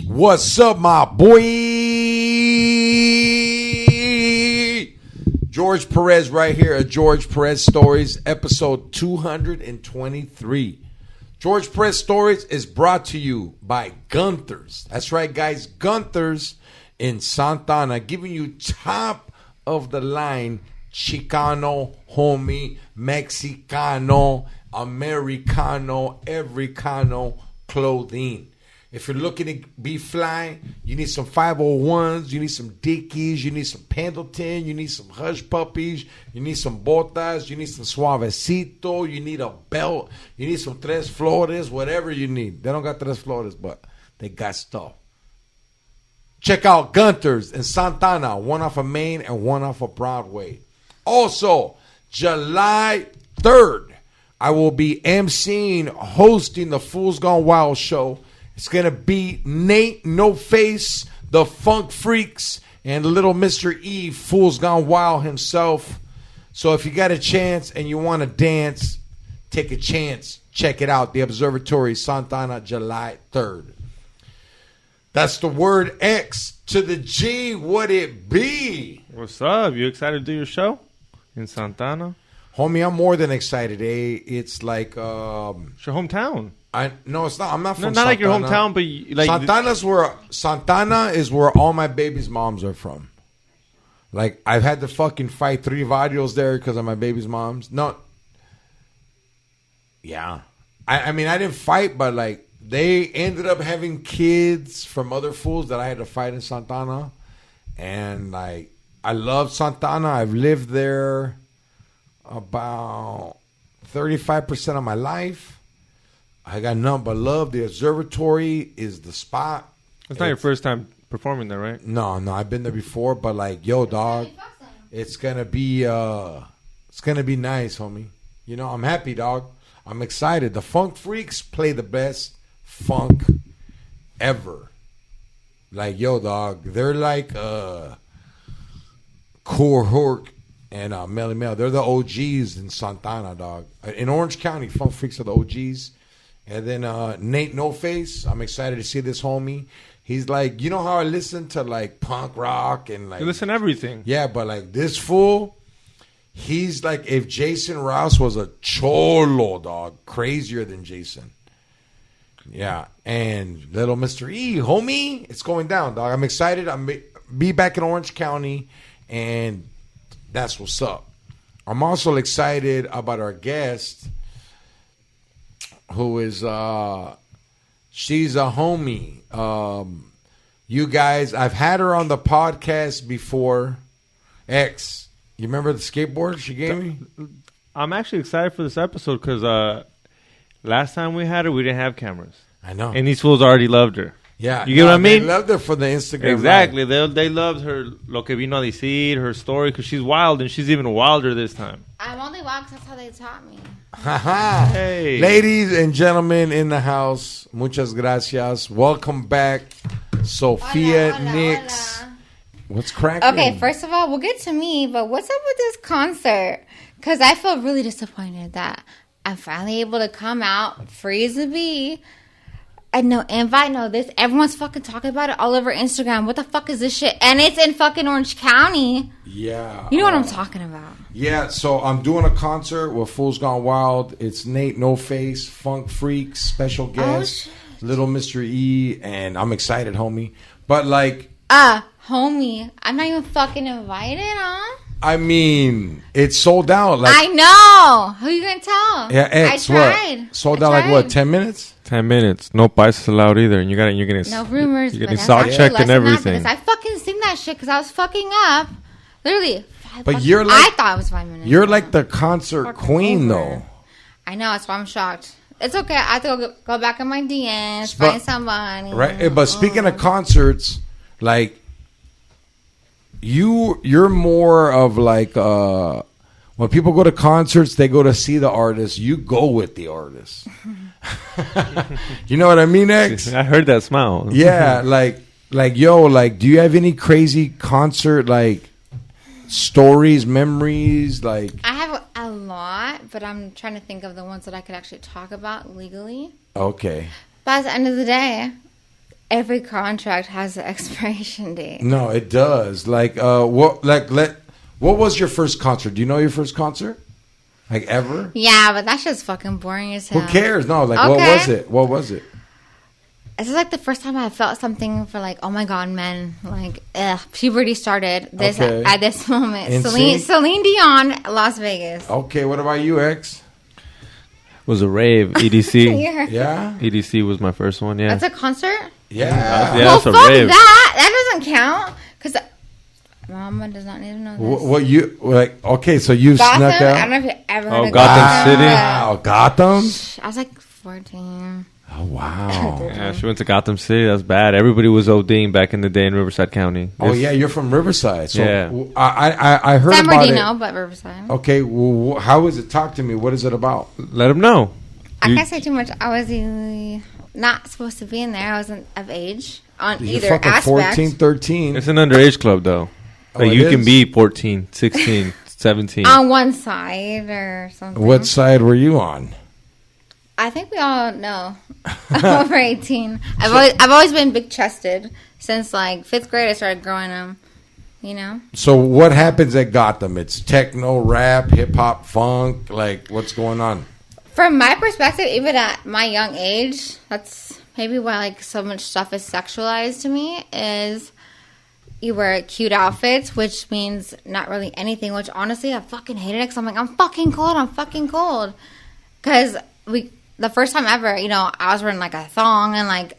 What's up, my boy? George Perez right here at George Perez Stories, episode 223. George Perez Stories is brought to you by Gunther's. That's right, guys. Gunther's in Santa Ana, giving you top of the line Chicano, homie, Mexicano, Americano, Evericano clothing. If you're looking to be fly, you need some 501s, you need some Dickies, you need some Pendleton, you need some Hush Puppies, you need some Botas, you need some Suavecito, you need a belt, you need some Tres Flores, whatever you need. They don't got Tres Flores, but they got stuff. Check out Gunther's in Santana, one off of Main and one off of Broadway. Also, July 3rd, I will be emceeing, hosting the Fools Gone Wild show. It's going to be Nate No Face, the Funk Freaks, and little Mr. E, Fools Gone Wild himself. So if you got a chance and you want to dance, take a chance. Check it out. The Observatory, Santana, July 3rd. That's the word X to the G. Would it be? What's up? You excited to do your show in Santana? Homie, I'm more than excited. It's like... It's your hometown. No, it's not. I'm not from Not Santana. like your hometown, but like Santana is where all my baby's moms are from. Like, I've had to fucking fight 3 varios there because of my baby's moms. No. Yeah. I mean, I didn't fight, but like, they ended up having kids from other fools that I had to fight in Santana. And like, I love Santana. I've lived there about 35% of my life. I got nothing but love. The Observatory is the spot. It's not your first time performing there, right? No, I've been there before, but like, yo, dog, it's gonna be nice, homie. You know, I'm happy, dog. I'm excited. The Funk Freaks play the best funk ever. Like, yo, dog, they're like Core Hork and Melly Mel. They're the OGs in Santana, dog. In Orange County, Funk Freaks are the OGs. And then Nate No Face, I'm excited to see this homie. He's like, you know how I listen to like punk rock and like... You listen to everything. Yeah, but like this fool, he's like if Jason Rouse was a cholo, dog. Crazier than Jason. Yeah, and little Mr. E, homie, it's going down, dog. I'm excited. I'm be back in Orange County, and that's what's up. I'm also excited about our guest, who is she's a homie. You guys, I've had her on the podcast before. X, you remember the skateboard she gave me? I'm actually excited for this episode because last time we had her, we didn't have cameras. I know. And these fools already loved her. Yeah. You get what I mean? They loved her for the Instagram. Exactly. They loved her, lo que vino a decir, her story, because she's wild, and she's even wilder this time. I'm only wild because that's how they taught me. Hey. Ladies and gentlemen in the house, muchas gracias. Welcome back, Sophia Nicks. Hola. What's cracking? Okay, first of all, we'll get to me, but what's up with this concert? Because I feel really disappointed that I'm finally able to come out free as a bee. And no invite, no this. Everyone's fucking talking about it all over Instagram. What the fuck is this shit? And it's in fucking Orange County. Yeah. You know what I'm talking about. Yeah, so I'm doing a concert with Fools Gone Wild. It's Nate No Face, Funk Freaks, special guest, little Mr. E, and I'm excited, homie. But like... homie, I'm not even fucking invited, huh? I mean, it's sold out. Like, I know. Who you gonna tell? Yeah, X, I tried. What? Sold out like what, 10 minutes? 10 minutes. No bicycles allowed either. And you're getting no rumors. You're getting sock checked and everything. I fucking seen that shit because I was fucking up. Literally. But you're like, I thought it was 5 minutes. You're like the concert queen, though. I know. That's why I'm shocked. It's okay. I have to go back in my DMs, find somebody. Right. But speaking of concerts, like, you're more of like when people go to concerts, they go to see the artist. You go with the artist. You know what I mean, X? I heard that smile. Yeah, like yo, like, do you have any crazy concert like stories, memories? Like, I have a lot, but I'm trying to think of the ones that I could actually talk about legally. Okay. But at the end of the day, every contract has an expiration date. No, it does. Like, what was your first concert? Do you know your first concert? Like, ever? Yeah, but that's just fucking boring as hell. Who cares? No, like, Okay. What was it? This is like the first time I felt something for like, oh my god, man, like, puberty started at this moment. Celine Dion, Las Vegas. Okay, what about you, X? Was a rave. EDC. Yeah? EDC was my first one, yeah. That's a concert? Yeah. Yeah, Well, that's a fuck rave. that. That doesn't count. Because Mama does not need to know this. What you, like, okay, so you Gotham? snuck out? I don't know if you ever heard of Gotham City? Wow, Gotham? I was like 14. Oh, wow. Yeah, she went to Gotham City. That's bad. Everybody was ODing back in the day in Riverside County. Oh, yeah, you're from Riverside. So Yeah. I heard San about Bernardino, it. but Riverside. Okay, well, how is it? Talk to me. What is it about? Let them know. I can't say too much. I was not supposed to be in there. I wasn't of age on You're either fucking aspect. 14, 13. It's an underage club, though. Oh, Like, it you can is? be 14, 16, 17. On one side or something. What side were you on? I think we all know. I'm over 18. I've always been big chested since like 5th grade. I started growing them. You know. So what happens at Gotham? It's techno, rap, hip hop, funk. Like, what's going on? From my perspective, even at my young age, that's maybe why like so much stuff is sexualized to me. Is you wear cute outfits, which means not really anything. Which honestly, I fucking hated it because I'm like, I'm fucking cold. Because the first time ever, you know, I was wearing like a thong and like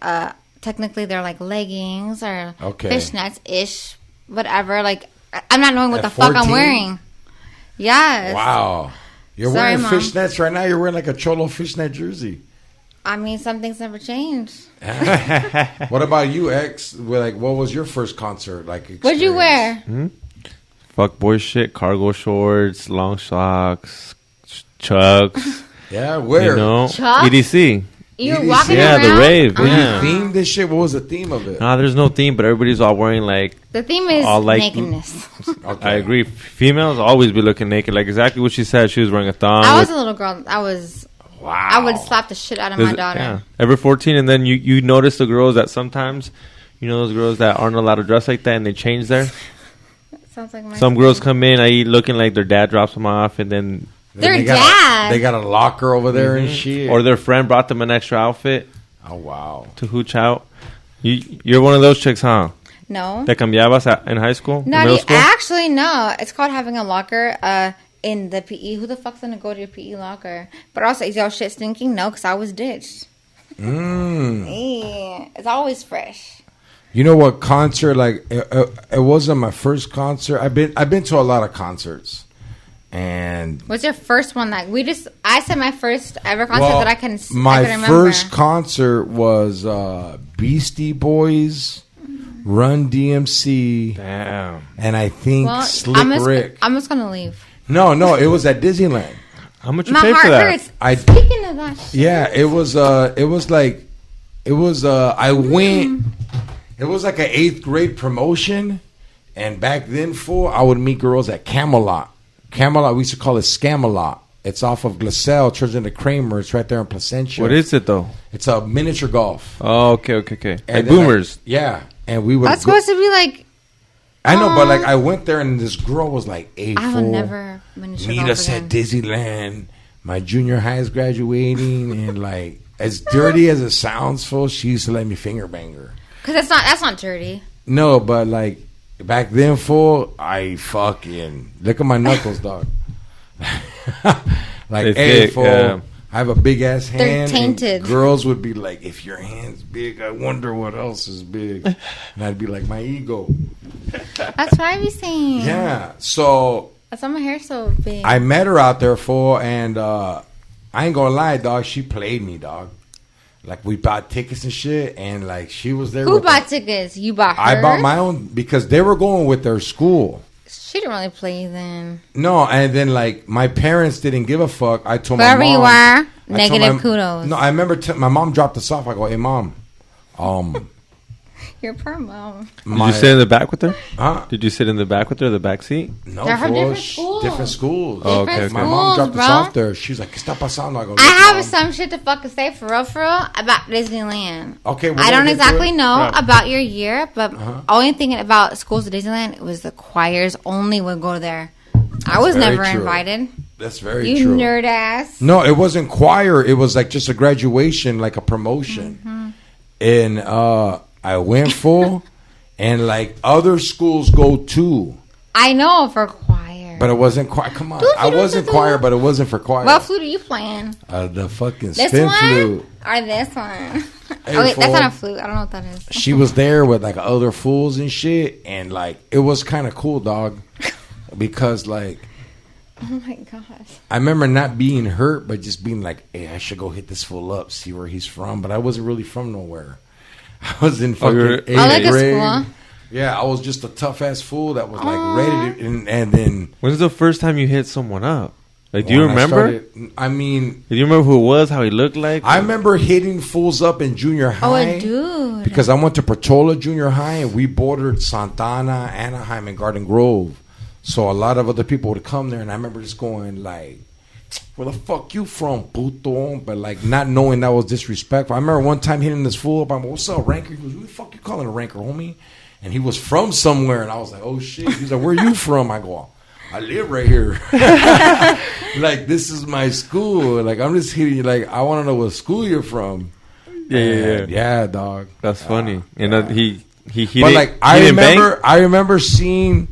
technically they're like leggings or fishnets ish, whatever. Like I'm not knowing what the fuck I'm wearing. Yes. Wow. You're Sorry, wearing Mom. fishnets right now. You're wearing like a Cholo fishnet jersey. I mean, some things never change. What about you, X? Like, what was your first concert like? What'd you experience? wear? Fuck boy shit, cargo shorts, long socks, chucks. Yeah, where? You know, Chucks? EDC. You were EDC. walking Yeah, around? the rave. Were Yeah. you themed this shit? What was the theme of it? Nah, there's no theme, but everybody's all wearing like. The theme is All like- nakedness. Okay. I agree. Females always be looking naked. Like exactly what she said. She was wearing a thong. I was with- a little girl. Wow. I would slap the shit out of my daughter. Yeah. Every 14, and then you notice the girls that sometimes, you know, those girls that aren't allowed to dress like that, and they change there. Sounds like my Some girls come in, looking like their dad drops them off, and then Their They got dad. They got a locker over there and shit. or their friend brought them an extra outfit Oh, wow. to hooch out. You're one of those chicks, huh? No. That cambiabas in high school, in Not middle school. actually, no. It's called having a locker in the PE. Who the fuck's gonna go to your PE locker? But also, is y'all shit stinking? No, because I was ditched. It's always fresh. You know what concert? Like, it wasn't my first concert. I've been to a lot of concerts, and What's your first one? Like I said my first ever concert that I can My remember. first concert was Beastie Boys, Run DMC, Damn. and I think well, Slick Rick. I'm just gonna leave. No, it was at Disneyland. How much you My pay heart for that? hurts. I- Speaking of that, shit, Yeah, it was I went. It was like an 8th grade promotion, and back then, I would meet girls at Camelot. We used to call it Scamelot. It's off of Glasell, turns into Kramer. It's right there in Placentia. What is it though? It's a miniature golf. Oh, okay. Like And then, boomers. and we would. that's supposed to be like. I know, but like I went there, and this girl was like, "Hey, I will fool, never miniature meet golf us again. at Disneyland. My junior high is graduating, and like as dirty as it sounds, fool, she used to let me finger bang her. Because that's not dirty. No, but like back then, fool, I fucking look at my knuckles, dog. Like, It's hey, thick, fool, yeah. I have a big ass hand. They're and tainted. girls would be like, if your hand's big, I wonder what else is big. And I'd be like, my ego. That's what I be saying. Yeah. So That's why my hair's so big. I met her out there, fool, and I ain't gonna lie, dog. She played me, dog. Like, we bought tickets and shit, and like she was there. Who with bought tickets? You bought her? I bought my own because they were going with their school. She didn't really play you then. No, and then like my parents didn't give a fuck. I told my Wherever mom. you are, I told negative my- kudos. No, I remember my mom dropped us off. I go, hey mom, You Your promo. Did you sit in the back with her? Huh? Did you sit in the back with her, the back seat? No, They're from different fool. schools. Different schools. Oh, okay, Different My mom dropped schools, us bro. off there. She's like, ¿Qué está pasando? I go, I have "Mom." some shit to fucking say for real about Disneyland. Okay, we're I gonna don't get to exactly it. know Right. about your year, but Uh-huh. only thing about schools at Disneyland was the choirs only would go there. I was very never true. invited. That's very You true. nerd ass. No, it wasn't choir. It was like just a graduation, like a promotion. Mm-hmm. And I went full, and like other schools go too. I know for choir. But it wasn't choir. Come on. Doo-doo-doo-doo. I wasn't choir, but it wasn't for choir. What flute are you playing? The fucking This spin one flute. or this one? Hey, oh wait, that's fool. not a flute. I don't know what that is. She was there with like other fools and shit. And like, it was kind of cool, dog. Because like, Oh my gosh. I remember not being hurt, but just being like, hey, I should go hit this fool up, see where he's from. But I wasn't really from nowhere. I was in fucking you're- eighth like a grade. school. Yeah, I was just a tough ass fool that was like ready to, and then When's the first time you hit someone up? Like, do you when I remember? started- I mean, Do you remember who it was, how he looked like? I remember hitting fools up in junior high. Oh, a dude. Because I went to Portola Junior High and we bordered Santana, Anaheim, and Garden Grove. So a lot of other people would come there, and I remember just going like, "Where the fuck you from, puto?" But like not knowing that was disrespectful. I remember one time hitting this fool up. I'm like, "What's up, ranker?" He goes, "Who the fuck you calling a ranker, homie?" And he was from somewhere, and I was like, "Oh shit." He's like, "Where you from?" I go, "I live right here." Like, this is my school. Like, I'm just hitting you. Like, I want to know what school you're from. Yeah. Yeah, dog. That's funny. And he But didn't, like, he I didn't bang? remember seeing.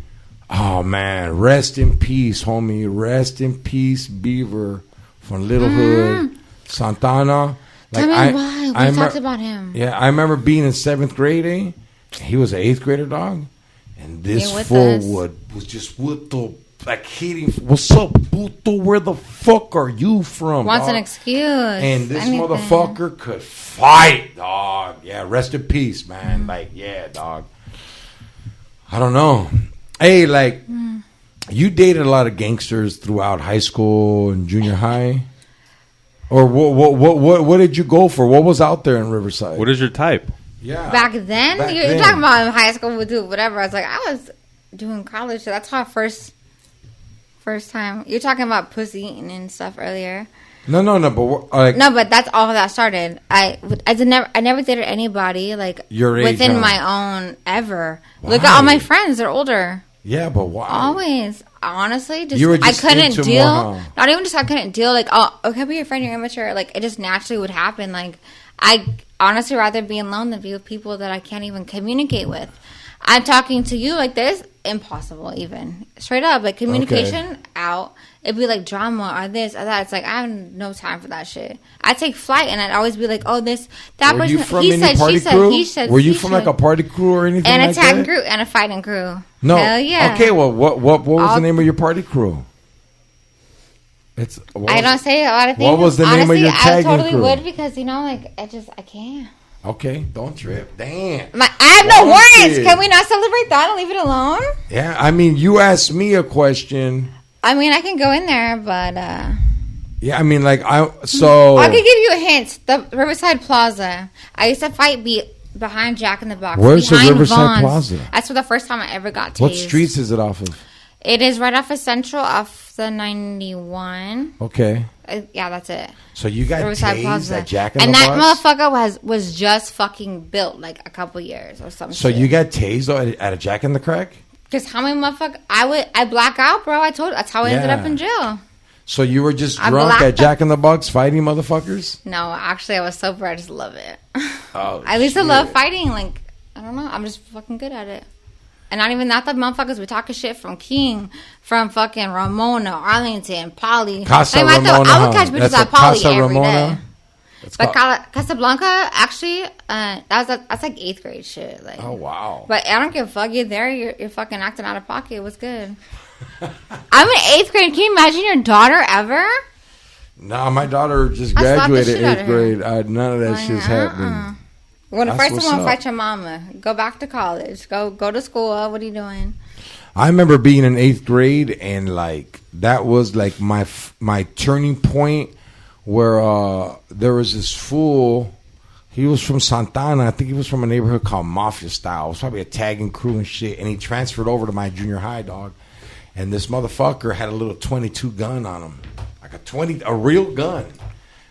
Oh man, rest in peace, homie. Rest in peace, Beaver from Little Hood, Santana. Tell me why. We talked about him. Yeah, I remember being in 7th grade. He was an 8th grader, dog, and this Yeah, with fool us. was just with the like hitting. What's up, puto? Where the fuck are you from? Wants dog? an excuse. And this anything. motherfucker could fight, dog. Yeah, rest in peace, man. Like, yeah, dog. I don't know. Hey, like, you dated a lot of gangsters throughout high school and junior high, or what did you go for? What was out there in Riverside? What is your type? Yeah, Back then, Back you're then. talking about in high school, we do whatever. I was like, I was doing college, so that's how first time. You're talking about pussy eating and stuff earlier. No, but like, No, but that's all that started. I never dated anybody like Your age, within huh? my own ever. Look at all Why? my friends; they're older. yeah, but why? Always, honestly, just, You were I just couldn't into deal. more, huh? Not even just I couldn't deal. Like, oh, okay, be your friend. You're immature. Like, it just naturally would happen. Like, I honestly rather be alone than be with people that I can't even communicate with. I'm talking to you like this, impossible. Even straight up, like communication out. It'd be like drama or this or that. It's like I have no time for that shit. I take flight and I'd always be like, oh, this that Were person. you from He any said, party she said, crew? he said. Were you she from like said. a party crew or anything and a like tag that? crew and a fighting crew? No. Hell yeah. Okay, well, what was All- the name of your party crew? It's. I don't say a lot of things. What was the name of Honestly, your I tagging totally crew? would because like I can't. Okay, don't trip. Damn. I have no warrants. Wanted. Can we not celebrate that and leave it alone? Yeah, I mean, you asked me a question. I mean, I can go in there, but Yeah, I mean, like I could give you a hint. The Riverside Plaza. I used to fight behind Jack in the Box. Where's the behind Riverside Vaughn's. Plaza? That's for the first time I ever got tased. What streets is it off of? It is right off of Central, off the 91. Okay, Yeah, that's it. so you got Riverside tased Plaza. at Jack in And the that Box? motherfucker was just fucking built like a couple years or something. So you got tased at a Jack in the Crack? Because how many motherfuckers... I black out, bro. I told you. That's how I ended Yeah. up in jail. So you were just I drunk blacked at out. Jack in the Box fighting motherfuckers? No, actually, I was sober. I just love it. Oh, I used to shit. love fighting. Like, I don't know. I'm just fucking good at it. And not even that, the motherfuckers were talking shit from King, from fucking Ramona, Arlington, Poly. Casa I Ramona. would catch huh? bitches That's at a Poly Casa every Ramona. day. That's But called- Casablanca, actually, that's like 8th grade shit. Like, oh wow. but I don't give a fuck. You're there. You're fucking acting out of pocket. It was good. I'm in 8th grade. Can you imagine your daughter ever? Nah, my daughter just I slapped the graduated shit out 8th of her. grade. None of that Like, shit's happening. Well, the That's first what's one, up. fight your mama. Go back to college. Go to school. What are you doing? I remember being in 8th grade, and like that was like my turning point, where there was this fool He was from Santana. I think he was from a neighborhood called Mafia Style. It was probably a tagging crew and shit. And he transferred over to my junior high, dog. And this motherfucker had a little 22 gun on him. Like a real gun.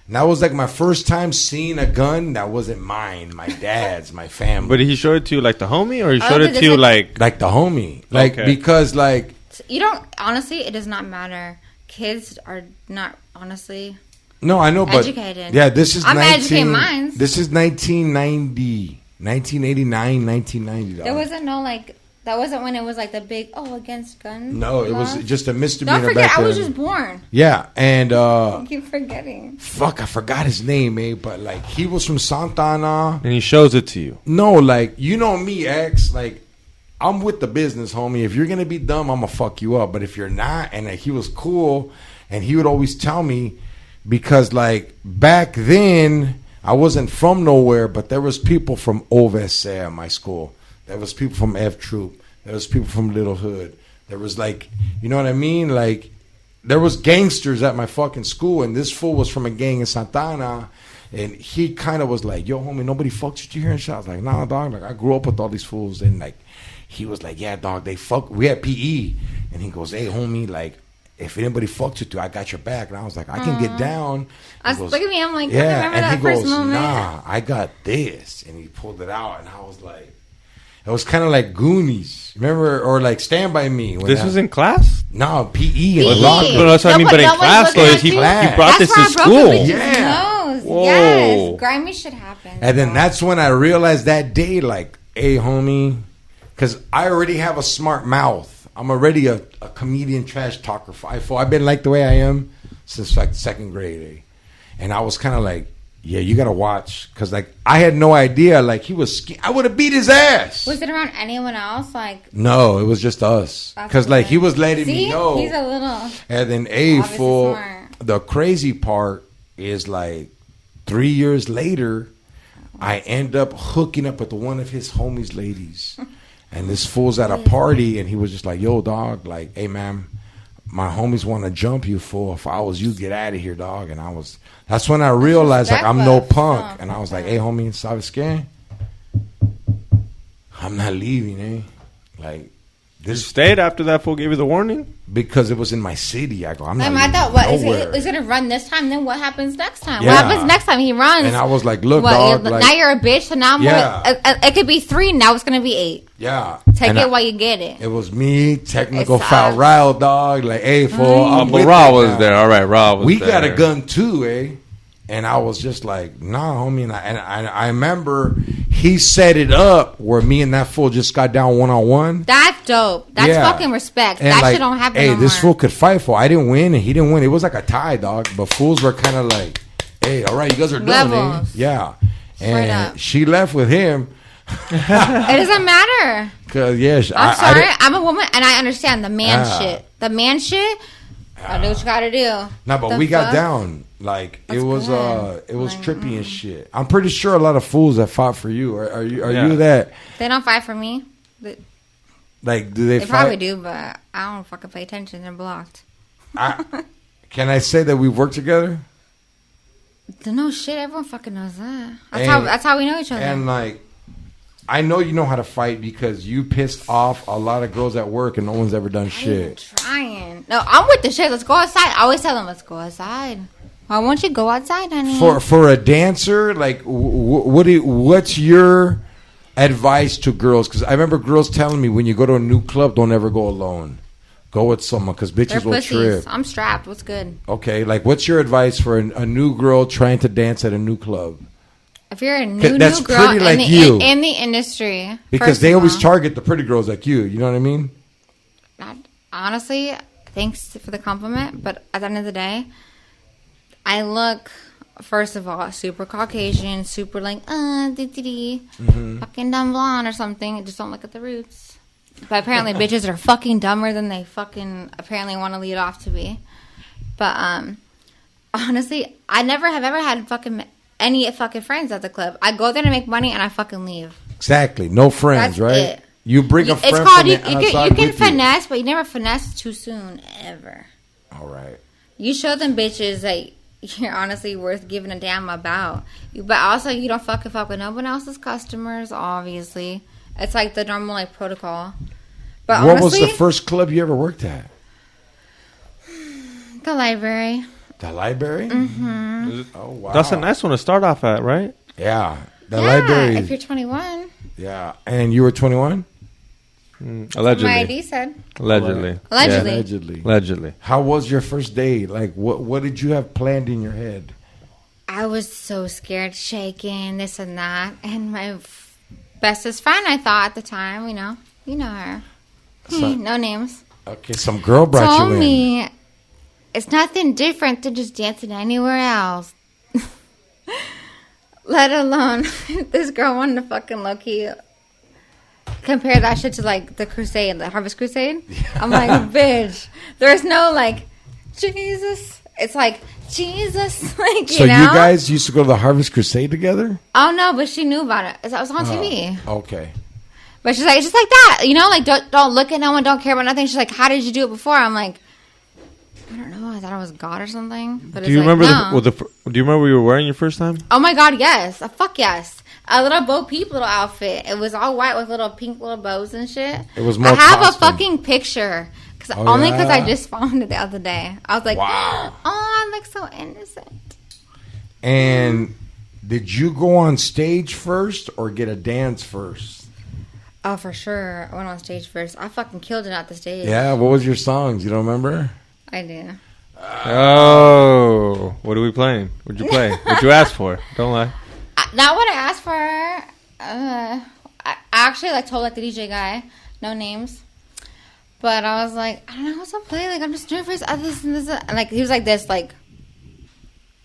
And that was like my first time seeing a gun that wasn't mine, my dad's, my family. But he showed it to you like the homie, or he showed it to you like the homie, like because like you don't honestly. It does not matter. Kids are not honestly. No, I know, but educated. Yeah, this is. I'm educating minds. This is 1990, 1989, 1990. There wasn't no like. That wasn't when it was like the big against guns. No, it was just a misdemeanor. Don't forget, I was just born. Yeah, and I keep forgetting. Fuck, I forgot his name, but like he was from Santa Ana, and he shows it to you. No, like you know me, X. Like I'm with the business, homie. If you're gonna be dumb, I'm gonna fuck you up. But if you're not, and he was cool, and he would always tell me because like back then I wasn't from nowhere, but there was people from Ovesea at my school. There was people from F Troop. There was people from Little Hood. There was like, you know what I mean? Like, there was gangsters at my fucking school, and this fool was from a gang in Santana, and he kind of was like, yo, homie, nobody fucks with you here and shit. I was like, nah, dog. Like, I grew up with all these fools, and like, he was like, yeah, dog, they fuck. We had PE, and he goes, hey, homie, like, if anybody fucks with you, I got your back. And I was like, I can get down. Look at me, I'm like, yeah, I remember and that he first goes, moment. nah, I got this, and he pulled it out, and I was like. It was kind of like Goonies, remember, or like Stand By Me. This was in class? No, PE. No, that's what I mean. But in class, though, he brought this to school. Yeah. Whoa. Yes, grimy shit happens. And then that's when I realized that day, like, hey, homie, because I already have a smart mouth. I'm already a comedian trash talker. I've been like the way I am since like second grade. And I was kind of like, yeah, you gotta watch, cause like I had no idea. Like he was, I would have beat his ass. Was it around anyone else? Like no, it was just us. Cause like he was letting me know. He's a little. And then the crazy part is like 3 years later, I end up hooking up with one of his homies' ladies, and this fool's at a party, and he was just like, "Yo, dog, like, hey, man, my homies want to jump you, fool. If I was you, get out of here, dog." And that's when I realized, like, I'm no punk. And I was like, hey, homie, ¿sabes qué? I'm not leaving, Like, you stayed after that fool gave you the warning? Because it was in my city. I go, I'm not I thought, what, is it a run this time? Then what happens next time? Yeah. What happens next time? He runs. And I was like, look, dog. Like, now you're a bitch, so now it could be 3, now it's going to be 8. Yeah. Take it while you get it. It was me, technical foul Ryle, dog. Like, hey, fool. But Raw was there. All right, Raw was there. We got a gun too, And I was just like, nah, homie. And I remember he set it up where me and that fool just got down one-on-one. That's dope. That's fucking respect. And that like, shit don't happen hey, no this more. fool could fight for. I didn't win and he didn't win. It was like a tie, dog. But fools were kind of like, hey, all right, you guys are done, Yeah. And she left with him. It doesn't matter. Cause I'm sorry. I'm a woman and I understand the man shit. The man shit. I do what you gotta do. No, but we got down. Like it was trippy and shit. I'm pretty sure a lot of fools that fought for you. Are you that? They don't fight for me. Like, do they fight? Probably do, but I don't fucking pay attention. They're blocked. Can I say that we've worked together? No shit. Everyone fucking knows that. That's how we know each other. And like, I know you know how to fight because you pissed off a lot of girls at work and no one's ever done shit. I'm trying. No, I'm with the shit. Let's go outside. I always tell them, let's go outside. Why won't you go outside, honey? For a dancer, like, what's your advice to girls? Because I remember girls telling me when you go to a new club, don't ever go alone. Go with someone because bitches will trip. I'm strapped. What's good? Okay, like, what's your advice for a new girl trying to dance at a new club? If you're a new girl in the industry, because they always target the pretty girls like you. You know what I mean? Honestly, thanks for the compliment, but at the end of the day, I look, first of all, super Caucasian, super like fucking dumb blonde or something. Just don't look at the roots. But apparently, bitches are fucking dumber than they fucking apparently want to lead off to be. But honestly, I never have ever had any fucking friends at the club. I go there to make money and I fucking leave. Exactly. No friends, That's right? It. You bring a friend. It's called from you can finesse, but you never finesse too soon, ever. All right. You show them bitches that you're honestly worth giving a damn about. But also, you don't fuck with no one else's customers, obviously. It's like the normal like protocol. But what honestly, was the first club you ever worked at? The library. The library? Mm-hmm. Oh, wow. That's a nice one to start off at, right? Yeah. The library. If you're 21. Yeah. And you were 21? Allegedly. My ID said. Allegedly. Allegedly. Yeah. Allegedly. Allegedly. How was your first day? Like, what did you have planned in your head? I was so scared, shaking, this and that. And my bestest friend, I thought at the time, you know her. No names. Okay, some girl brought Told you in. me it's nothing different than just dancing anywhere else. Let alone this girl wanted to fucking low key compare that shit to like the crusade, the Harvest Crusade. I'm like, bitch, there's no like Jesus. It's like Jesus, like So you guys used to go to the Harvest Crusade together? Oh no, but she knew about it. It was on TV. Okay. But she's like, it's just like that, like don't look at no one, don't care about nothing. She's like, how did you do it before? I'm like, I don't know. I thought I was God or something. But Do you remember do you remember what you were wearing your first time? Oh my God, yes. Fuck yes. A little Bo Peep little outfit. It was all white with little pink little bows and shit. It was more I have costume. a fucking picture. Only because I just found it the other day. I was like, wow. Oh, I'm like so innocent. And did you go on stage first or get a dance first? Oh, for sure. I went on stage first. I fucking killed it at the stage. Yeah, what was your songs? You don't remember? I do. Oh, what are we playing? What'd you play? What'd you ask for? Don't lie. Not what I asked for. I actually told the DJ guy, no names, but I was like, I don't know what's to play. Like I'm just nervous. This and this. And he was like this, like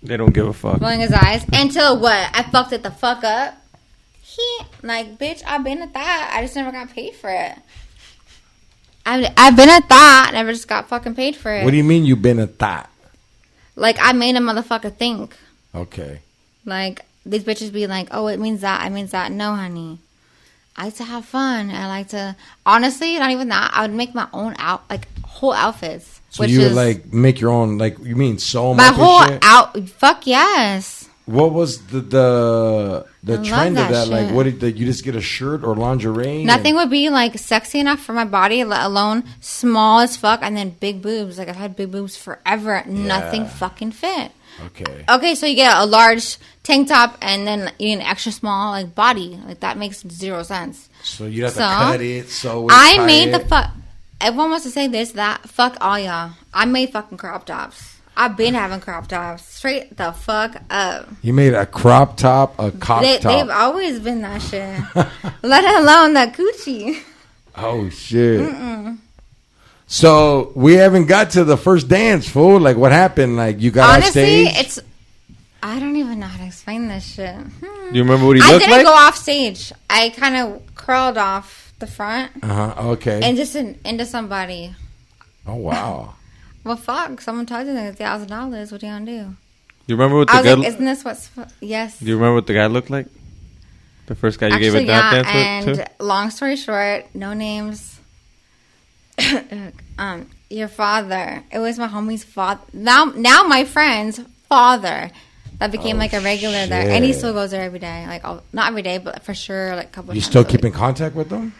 they don't give a fuck. rolling his eyes until what? I fucked it the fuck up. Bitch, I've been at that. I just never got paid for it. I've been at that. Never just got fucking paid for it. What do you mean you've been at that? Like I made a motherfucker think. Okay. Like these bitches be like, oh, it means that. It means that. No, honey. I like to have fun. I like to, honestly, not even that. I would make my own whole outfits. So you would make your own, you mean sew them my up whole and shit? Fuck yes. What was the trend of that? Shit. What did you just get a shirt or lingerie? Nothing would be sexy enough for my body, let alone small as fuck, and then big boobs. I've had big boobs forever. Yeah. Nothing fucking fit. Okay, so you get a large tank top and then you get an extra small body. That makes zero sense. So you have to cut it, sew it, I made the fuck. Everyone wants to say this, that. Fuck all y'all. I made fucking crop tops. I've been having crop tops. Straight the fuck up. You made a crop top, a cock top. They've always been that shit. Let alone that coochie. Oh, shit. Mm-mm. So, we haven't got to the first dance, fool. What happened? You got on stage? Honestly, I don't even know how to explain this shit. Do you remember what he looked like? I didn't go off stage. I kind of crawled off the front. Okay. And just into somebody. Oh, wow. Well, fuck. Someone told you that $1,000. What are you going to do? You remember what I was like, isn't this what's... Yes. Do you remember what the guy looked like? The first guy you gave a dance and to? Long story short, no names. Your father. It was my homie's father. Now my friend's father. That became a regular there. And he still goes there every day. Not every day, but for sure a couple of times. You still keep in contact with them?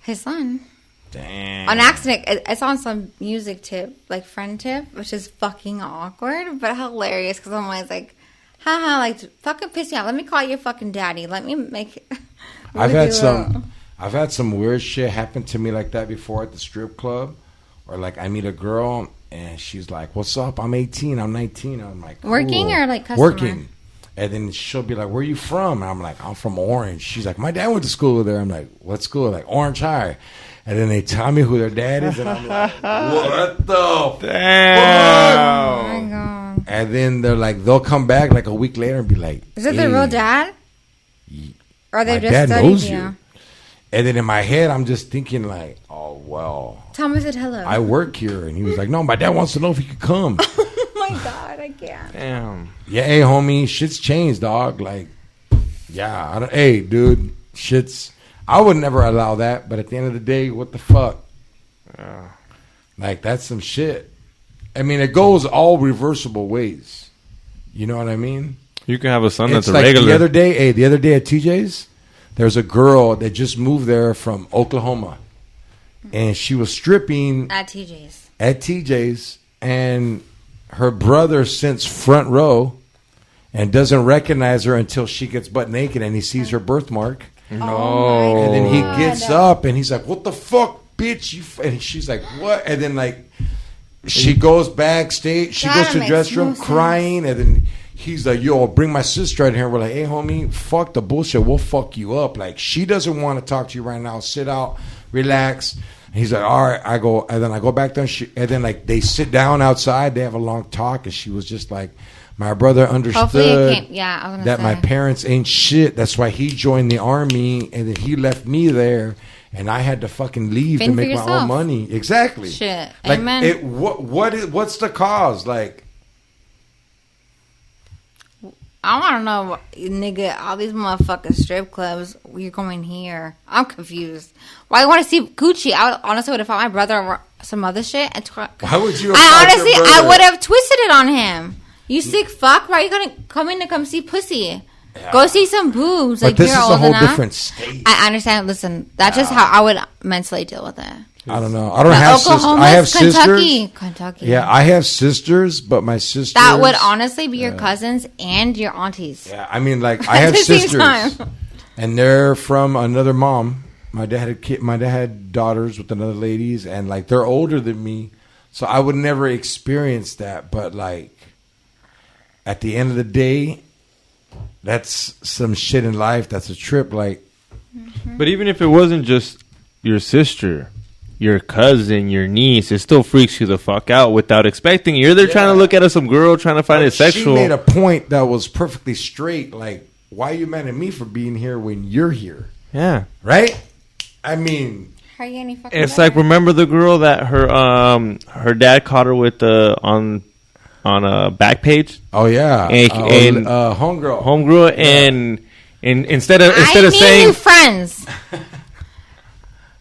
His son. Damn. On accident, it's on some music tip, friend tip, which is fucking awkward, but hilarious because I'm always like, haha, fucking piss me off. Let me call your fucking daddy. Let me make it. I've had some weird shit happen to me like that before at the strip club, or I meet a girl and she's like, "What's up? I'm 18. I'm 19." I'm like, cool. Working or customer? Working. And then she'll be like, "Where are you from?" And I'm like, "I'm from Orange." She's like, "My dad went to school there." I'm like, "What school?" Orange High. And then they tell me who their dad is, and I'm like, "What the damn?" Oh my god! And then they'll come back a week later and be like, "Is it their real dad?" Or they just dad studied knows you? And then in my head, I'm just thinking "Oh well." Thomas said hello. I work here, and he was like, "No, my dad wants to know if he could come." Oh my god, I can't. Damn. Yeah, hey homie, shit's changed, dog. Yeah, hey dude, shit's. I would never allow that, but at the end of the day, what the fuck? That's some shit. I mean, it goes all reversible ways. You know what I mean? You can have a son that's It's a like regular. the other day at TJ's, there's a girl that just moved there from Oklahoma, and she was stripping At TJ's. At TJ's, and her brother sits front row and doesn't recognize her until she gets butt naked and he sees her birthmark. No. And then he gets up and he's like, "What the fuck, bitch?" And she's like, "What?" And then like she goes backstage, she goes to the dressing room crying, and then he's like, "Yo, bring my sister in here." We're like, "Hey, homie, fuck the bullshit. We'll fuck you up." Like, she doesn't want to talk to you right now. Sit out, relax. And he's like, "All right." I go back there, and then like they sit down outside. They have a long talk, and she was just like, "My brother understood that my parents ain't shit. That's why he joined the army, and then he left me there, and I had to fucking leave to make my own money." Exactly. Shit. Like, Amen. What's the cause? Like, I want to know, nigga, all these motherfucking strip clubs, you're going here. I'm confused. Why you want to see Gucci? I honestly would have thought my brother or some other shit. Why would you? I would have twisted it on him. You sick fuck. Why are you going to come in to come see pussy? Yeah. Go see some boobs. But like, this you're is old a whole enough. different state. I understand. Listen, that's just how I would mentally deal with it. I don't know. I don't have sisters. I have sisters. Kentucky. Yeah, I have sisters, but my sisters... That would honestly be your cousins and your aunties. Yeah, I mean, like, I have sisters, and they're from another mom. My dad had a kid. My dad had daughters with another ladies, and, like, they're older than me, so I would never experience that. But, like, at the end of the day, that's some shit in life. That's a trip, like... But even if it wasn't just your sister... your cousin, your niece, it still freaks you the fuck out without expecting. You're there trying to look at some girl, trying to find it sexual. She made a point that was perfectly straight. Like, why are you mad at me for being here when you're here? Yeah. Right? I mean... How are you any fucking It's like, remember the girl that her dad caught her with on a back page? Oh, yeah. And homegirl. And instead of saying... new friends.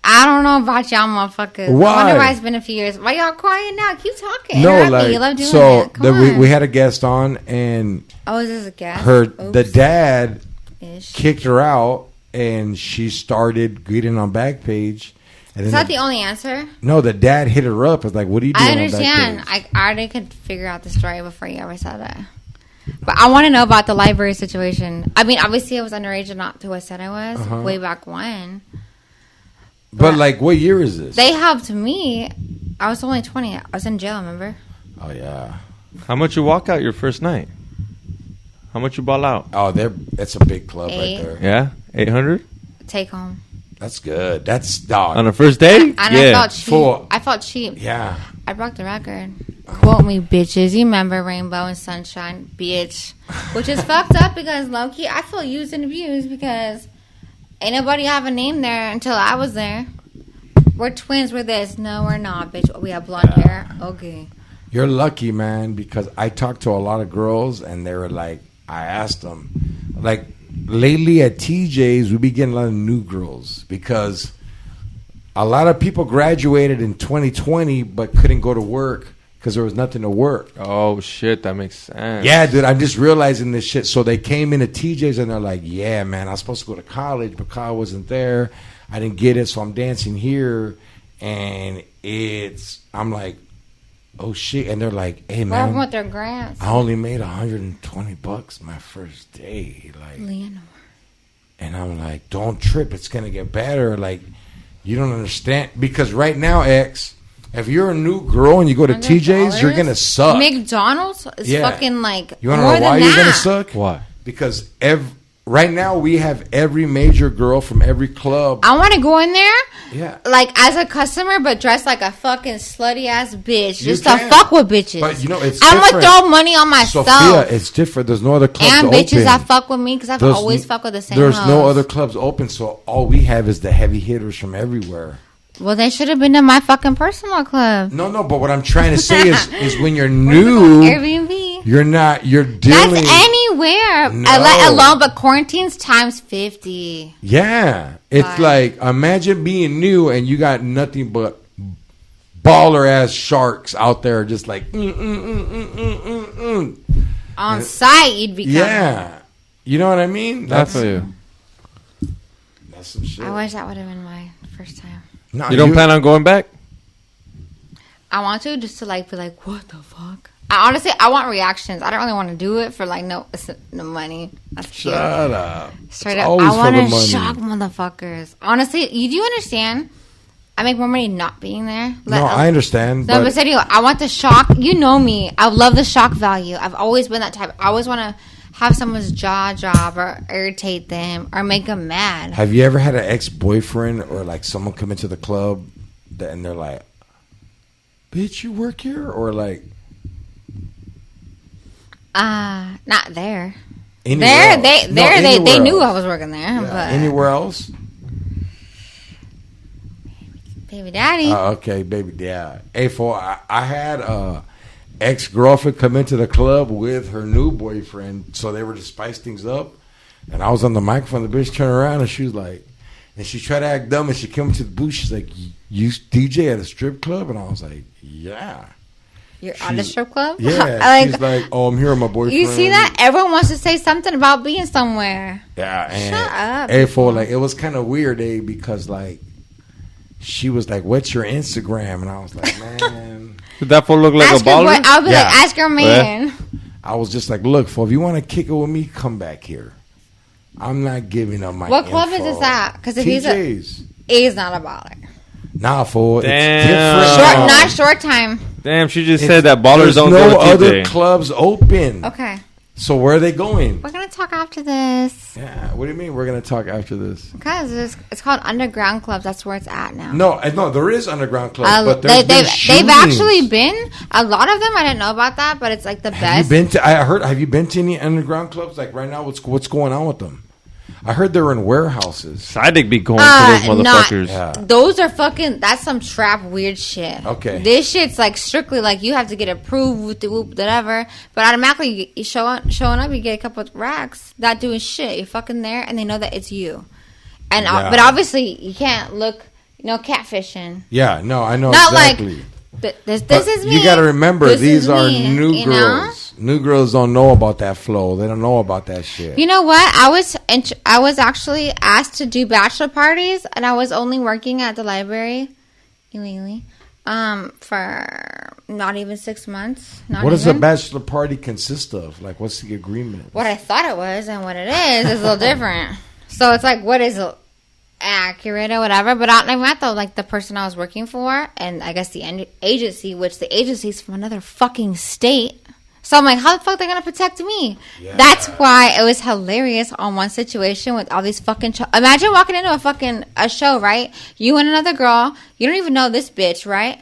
I don't know about y'all motherfuckers. Why? I wonder why it's been a few years. Why y'all quiet now? Keep talking. No, Interrupt like, me. You love doing so that. Come on. we had a guest on, and is this a guest? The dad kicked her out, and she started getting on Backpage. And Is that the only answer? No, the dad hit her up. It's like, what are you doing? I understand. I already could figure out the story before you ever said that. But I want to know about the library situation. I mean, obviously I was underage and not who I said I was way back when. But like, what year is this? They helped me. I was only 20. I was in jail, remember? Oh, yeah. How much you walk out your first night? How much you ball out? Oh, that's a big club right there. Yeah? 800? Take home. That's good. That's dog. On a first day? And I felt cheap. I felt cheap. Yeah. I broke the record. Quote me, bitches. You remember Rainbow and Sunshine, bitch. Which is fucked up because, low-key, I feel used and abused because... ain't nobody have a name there until I was there. We're twins. We're this. No, we're not, bitch. We have blonde hair. Okay. You're lucky, man, because I talked to a lot of girls, and they were like, I asked them, like, lately at TJ's, we be getting a lot of new girls because a lot of people graduated in 2020 but couldn't go to work because there was nothing to work. Oh, shit. That makes sense. Yeah, dude. I'm just realizing this shit. So they came into TJ's and they're like, yeah, man, I was supposed to go to college, but college wasn't there. I didn't get it, so I'm dancing here. And I'm like, oh, shit. And they're like, hey, man. What with their grants? I only made $120 my first day. Like, Leonore. And I'm like, don't trip. It's going to get better. Like, you don't understand. Because right now, X... if you're a new girl and you go to TJ's, you're going to suck. McDonald's is fucking like you wanna know why you're going to suck? Why? Because right now we have every major girl from every club. I want to go in there like as a customer but dressed like a fucking slutty ass bitch just to fuck with bitches. But you know, it's I'm different. going to throw money on myself. Sophia, it's different. There's no other clubs and open. bitches that fuck with me because I've always fucked with the same There's hoes. no other clubs open, so all we have is the heavy hitters from everywhere. Well, they should have been in my fucking personal club. No, but what I'm trying to say is when you're new, Airbnb. You're dealing. That's anywhere. No. Let alone, but quarantine's times 50. Yeah. It's like, imagine being new and you got nothing but baller ass sharks out there just like, on site, you'd be coming. Yeah. You know what I mean? That's some shit. I wish that would have been my first time. No, you don't plan on going back? I want to just to like be like, what the fuck? I want reactions. I don't really want to do it for like no money. That's cute. Shut up. Straight up, I want to shock motherfuckers. Honestly, you do understand? I make more money not being there. No, I understand. No, but I want the shock. You know me. I love the shock value. I've always been that type. I always want to have someone's jaw drop or irritate them or make them mad. Have you ever had an ex-boyfriend or like someone come into the club and they're like, bitch, you work here? Or like... Not there. Anywhere They knew I was working there. Yeah. But Anywhere else? Baby daddy. Okay, baby dad. Hey, I had a ex-girlfriend come into the club with her new boyfriend, so they were to spice things up. And I was on the microphone. The bitch turned around and she was like, and she tried to act dumb, and she came to the booth. She's like, "You DJ at a strip club?" And I was like, "Yeah." You're at a strip club? Yeah. She's like, "Oh, I'm here with my boyfriend." You see that? Everyone wants to say something about being somewhere. Yeah. And shut up. Hey, like, it was kind of weird, because like, she was like, "What's your Instagram?" And I was like, "Man." Did that fool look like a baller? I'll be like, ask your man. I was just like, "Look, fool, if you want to kick it with me, come back here. I'm not giving up my What club info." is this at? Because if TJ's. he's not a baller. Nah, fool. Damn. It's different. Not short time. Damn, she just said that ballers don't no go to other TJ. clubs open. Okay. So where are they going? We're going to talk after this. Yeah. What do you mean we're going to talk after this? Because it's called Underground Clubs. That's where it's at now. No, there is underground clubs, but they've actually been, a lot of them, I didn't know about that, but it's like the best. Have you been to any underground clubs? Like right now, what's going on with them? I heard they're in warehouses. Sidic be going to those motherfuckers. Yeah. Those are that's some trap weird shit. Okay. This shit's like strictly like you have to get approved with the whoop, whatever. But automatically you showing up, you get a couple of racks, not doing shit. You're fucking there and they know that it's you. And but obviously you can't look, catfishing. Yeah, no, I know not exactly. Like, this is me. You got to remember, these are me, new girls. New girls don't know about that flow. They don't know about that shit. You know what? I was actually asked to do bachelor parties, and I was only working at the library illegally for not even 6 months. What does a bachelor party consist of? Like, what's the agreement? What I thought it was and what it is a little different. So it's like, what is accurate or whatever? But I met the person I was working for, and I guess the agency, which the agency's from another fucking state. So I'm like, how the fuck are they going to protect me? Yeah. That's why it was hilarious on one situation with all these fucking... Imagine walking into a show, right? You and another girl. You don't even know this bitch, right?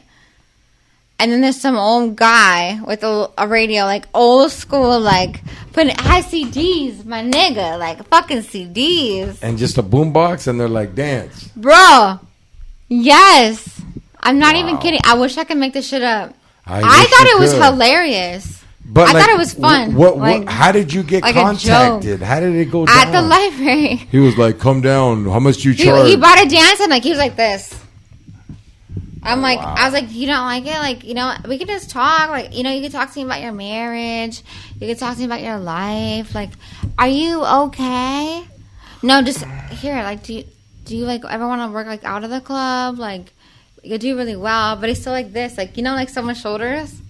And then there's some old guy with a radio, like old school, like putting high CDs, my nigga, like fucking CDs. And just a boombox, and they're like, dance. Bro, yes. I'm not even kidding. I wish I could make this shit up. I thought it was hilarious. But I thought it was fun. How did you get contacted? How did it go down? At the library. He was like, come down. How much do you charge? He bought a dance and he was like this. I'm like, wow. I was like, you don't like it? Like, we can just talk. Like, you can talk to me about your marriage. You can talk to me about your life. Like, are you okay? No, just here. Like, do you like ever want to work like out of the club? Like, you do really well, but he's still like this. Like, like someone's shoulders.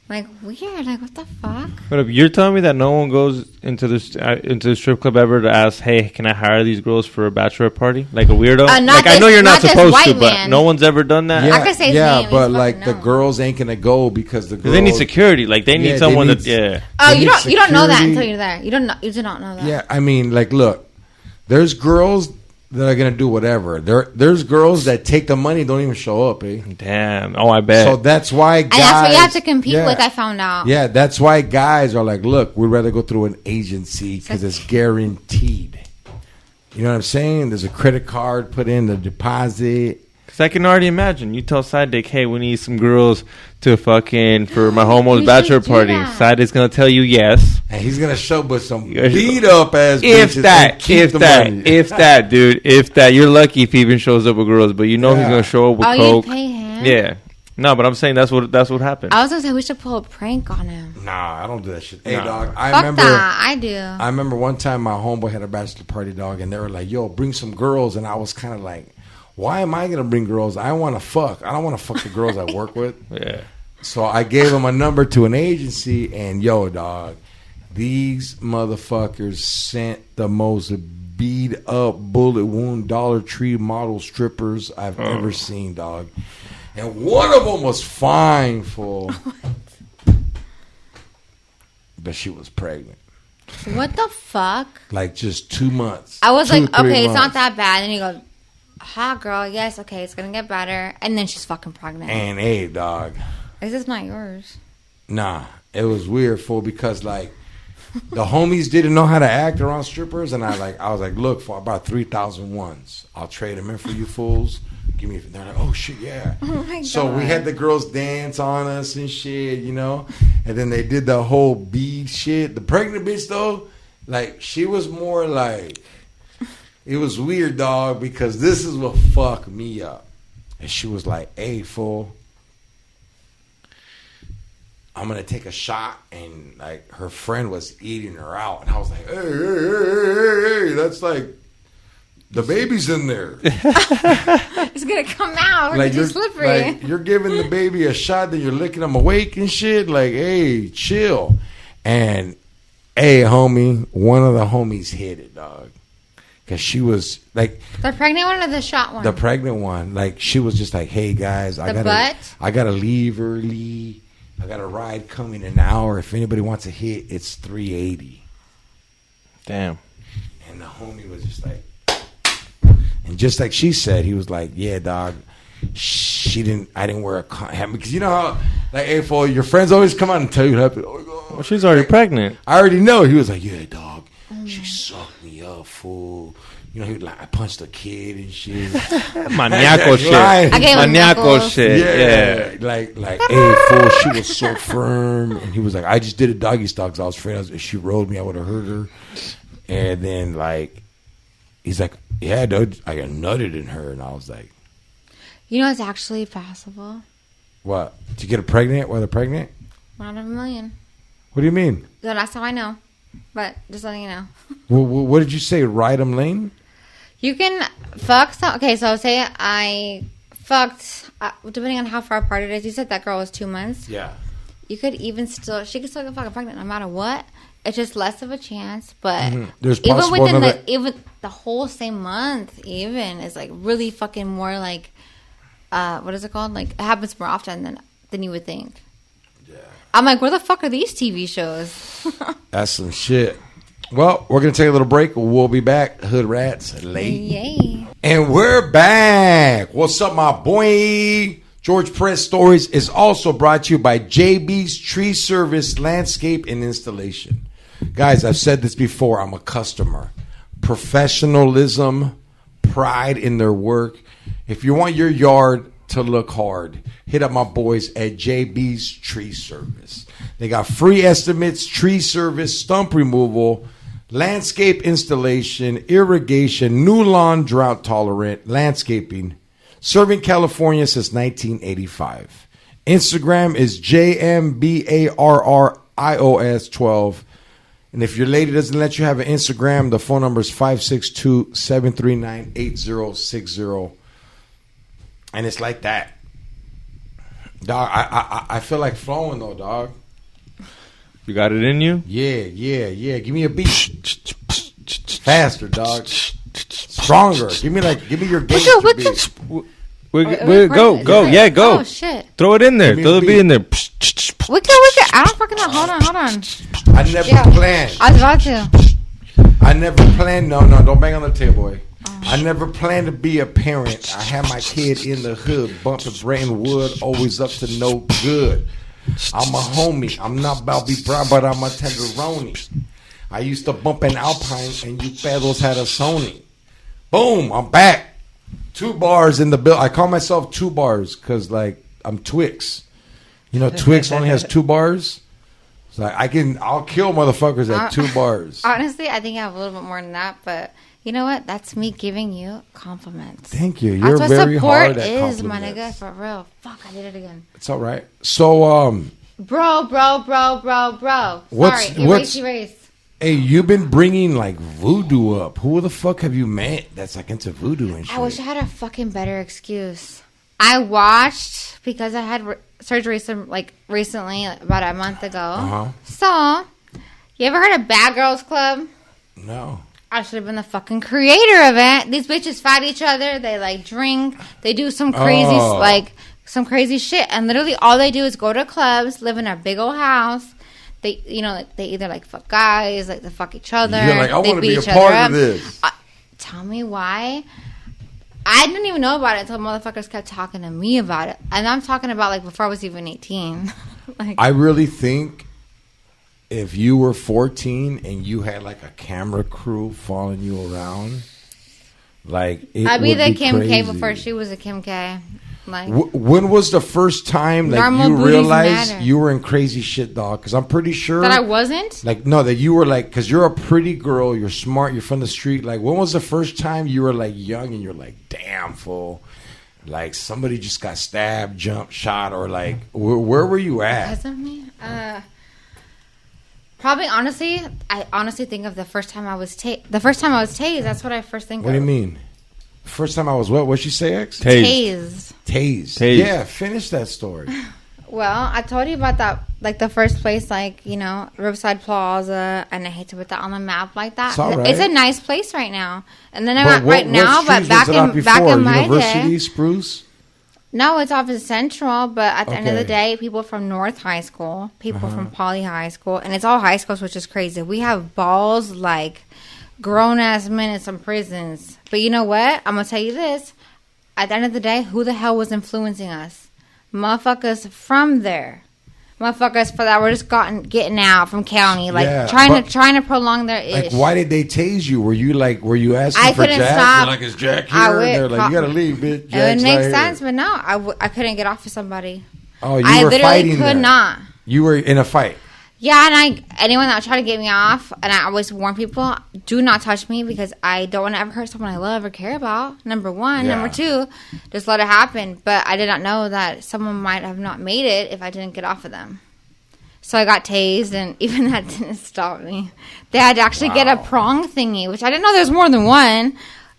Like, weird. Like, what the fuck? But you're telling me that no one goes into the strip club ever to ask, hey, can I hire these girls for a bachelor party? Like a weirdo? I know you're not supposed to, but no one's ever done that? Yeah, I can say his name. But like the girls ain't going to go because the girls... they need security. Like, they need someone that... Yeah. Oh, you don't know that until you're there. You do not know that. Yeah, I mean, like, look. There's girls... that are gonna do whatever. There's girls that take the money, don't even show up. Damn. Oh, I bet. So that's why guys. And that's what you have to compete with. I found out. Yeah, that's why guys are like, look, we'd rather go through an agency because it's guaranteed. You know what I'm saying? There's a credit card put in the deposit. Because I can already imagine. You tell Sidic, hey, we need some girls to for my homo's bachelor party. Sidic's gonna tell you yes. And he's gonna show with some beat up ass bitches. If that, dude. If that. You're lucky if he even shows up with girls, but he's gonna show up with coke. You pay him? Yeah. No, but I'm saying that's what happened. I was gonna say we should pull a prank on him. Nah, I don't do that shit. Hey, Nah. dog, Fuck that. I do. I remember one time my homeboy had a bachelor party, dog, and they were like, yo, bring some girls. And I was kind of like, why am I going to bring girls? I want to fuck. I don't want to fuck the girls I work with. Yeah. So I gave him a number to an agency, and yo, dog, these motherfuckers sent the most beat up bullet wound Dollar Tree model strippers I've ever seen, dog. And one of them was fine, fool. But she was pregnant. What the fuck? Like just 2 months. I was 2, like, 3 okay, it's not months. that bad. And you go, hot girl, yes, okay, it's gonna get better. And then she's fucking pregnant. And hey, dog. This is not yours. Nah, it was weird, fool, because like the homies didn't know how to act around strippers, and I was like, look, for about 3,000 ones, I'll trade them in for you fools. Give me. They're like, oh shit, yeah. Oh my God. So we had the girls dance on us and shit, you know, and then they did the whole bead shit. The pregnant bitch though, like she was more like, it was weird, dog, because this is what fucked me up. And she was like, hey, fool, I'm gonna take a shot, and like her friend was eating her out, and I was like, hey, that's like the baby's in there. It's gonna come out. Like It's slippery. like you're giving the baby a shot, then you're licking them awake and shit. Like, hey, chill. And hey, homie, one of the homies hit it, dog, because she was like The pregnant one or the shot one? the pregnant one. Like she was just like, hey guys, I gotta leave early. I got a ride coming in an hour. If anybody wants a hit, it's $380. Damn. And the homie was just like, and just like she said, he was like, yeah, dog, I didn't wear a condom. Because you know how, like, hey, fool, your friends always come out and tell you what happened. Oh, God. Well, she's already pregnant. I already know. He was like, yeah, dog, she sucked me up, fool. You know, he was like, I punched a kid and shit. Maniaco shit. Lying. I gave him Maniaco knuckles. shit. Yeah. Like, hey, fool, she was so firm. And he was like, I just did a doggy style because I was afraid if she rolled me, I would have hurt her. And then, like, he's like, yeah, dude, I got nutted in her. And I was like, You know it's actually possible. what? To get her pregnant while they're pregnant? 1 out of a million. What do you mean? So that's how I know. But just letting you know. What did you say? Ride 'em lane? You can fuck some. Okay, so say I fucked, depending on how far apart it is. You said that girl was 2 months. Yeah. You could even she could still get fucking pregnant no matter what. It's just less of a chance, but There's even possible within another- even the whole same month, even is like really fucking more like, what is it called? Like it happens more often than you would think. Yeah. I'm like, where the fuck are these TV shows? That's some shit. Well, we're going to take a little break. We'll be back. Hood Rats late. Yay! And we're back. What's up, my boy? George Press Stories is also brought to you by JB's Tree Service Landscape and Installation. Guys, I've said this before. I'm a customer. Professionalism, pride in their work. If you want your yard to look hard, hit up my boys at JB's Tree Service. They got free estimates, tree service, stump removal, landscape installation, irrigation, new lawn, drought tolerant, landscaping. Serving California since 1985. Instagram is JMBARRIOS12. And if your lady doesn't let you have an Instagram, the phone number is 562-739-8060. And it's like that. Dog, I feel like flowing though, dog. You got it in you? Yeah. Give me a beat. Faster, dog. Stronger. Give me your gangster beat. Go. Yeah, go. Oh shit! Throw it in there. Give me Throw a the beat beat. in there. We can. I don't fucking know. Hold on. I never planned. I was about to. I never planned. No, don't bang on the table, boy. I never planned to be a parent. I had my kid in the hood, bumping Bretton Wood, always up to no good. I'm a homie. I'm not about to be proud, but I'm a tenderoni. I used to bump an Alpine, and you pedos had a Sony. Boom, I'm back. 2 bars in the bill. I call myself 2 bars because, like, I'm Twix. You know, Twix only has 2 bars. So I'll kill motherfuckers at 2 bars. Honestly, I think I have a little bit more than that, but You know what? That's me giving you compliments. Thank you. You're That's what very support hard at is, compliments. my nigga. For real. Fuck, I did it again. It's all right. So, Bro. What's- Sorry, erase. hey, you've been bringing like voodoo up. Who the fuck have you met that's like into voodoo and shit? I wish I had a fucking better excuse. I watched because I had surgery recently, about a month ago. Uh-huh. So, you ever heard of Bad Girls Club? No. I should have been the fucking creator of it. These bitches fight each other. They like drink. They do some crazy some crazy shit. And literally all they do is go to clubs, live in a big old house. They they either like fuck guys, like they fuck each other. You're like, I they want to be beat a each other part up. of this. Tell me why. I didn't even know about it until motherfuckers kept talking to me about it. And I'm talking about like before I was even 18. I really think if you were 14 and you had like a camera crew following you around, like I'd be the Kim crazy. K before she was a Kim K. Like, when was the first time like Normal you booties realized matter. you were in crazy shit, dog? Because I'm pretty sure that I wasn't. like no, that you were like, because you're a pretty girl, you're smart, you're from the street. Like, when was the first time you were like young and you're like, damn, fool, like somebody just got stabbed, jumped, shot, or like where were you at? Because of me? Probably honestly, I honestly think of the first time I was tased. The first time I was tased, that's what I first think What of. do you mean? First time I was what? What'd she say, X? Tased. Tased. Yeah, finish that story. Well, I told you about that, like the first place, like, you know, Riverside Plaza, and I hate to put that on the map like that. It's all right. It's a nice place right now. And then I But went right now, what but street back was it out in back before? in my University, day. Spruce? No, it's off of Central, but at the end of the Okay. day, people from North High School, people from Poly High School, and it's all high schools, which is crazy. We have balls like grown-ass men in some prisons. But you know what? I'm going to tell you this. At the end of the day, who the hell was influencing us? Motherfuckers from there. Motherfuckers for that were just getting out from county, like Yeah, trying to prolong their Like, ish. why did they tase you? Were you asking I for couldn't Jack? stop. You're like, is Jack I here? would And they're like, pro- you gotta leave, bitch. It would Jack's make not here. sense, but no, I couldn't get off of somebody. Oh, you I were literally fighting could there. not. You were in a fight. Yeah, and anyone that would try to get me off, and I always warn people, do not touch me because I don't want to ever hurt someone I love or care about. Number one. Yeah. Number two, just let it happen. But I did not know that someone might have not made it if I didn't get off of them. So I got tased, and even that didn't stop me. They had to actually get a prong thingy, which I didn't know there was more than one.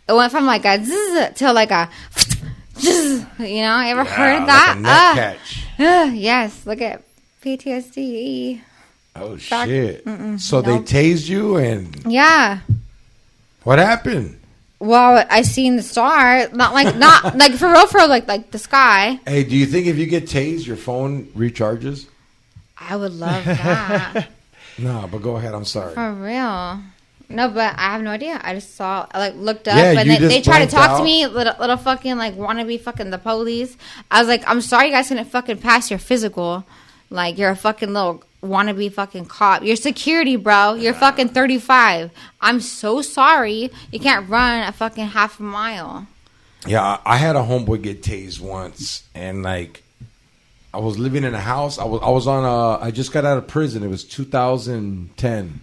It went from like a zzz to like a zzz. You know, you ever heard that? Like a neck catch. Yes, look at PTSD. Oh, Back- shit. So they tased you, and Yeah. what happened? Well, I seen the star, not like for real, like the sky. Hey, do you think if you get tased, your phone recharges? I would love that. No, but go ahead. I'm sorry. For real. No, but I have no idea. I just saw, I looked up, Yeah, and you they just tried to blanked talk out. to me, little fucking like wannabe fucking the police. I was like, I'm sorry, you guys couldn't fucking pass your physical. Like, you're a fucking little wannabe fucking cop. You're security, bro. You're fucking 35. I'm so sorry. You can't run a fucking half a mile. Yeah, I had a homeboy get tased once, and like, I was living in a house. I just got out of prison. It was 2010,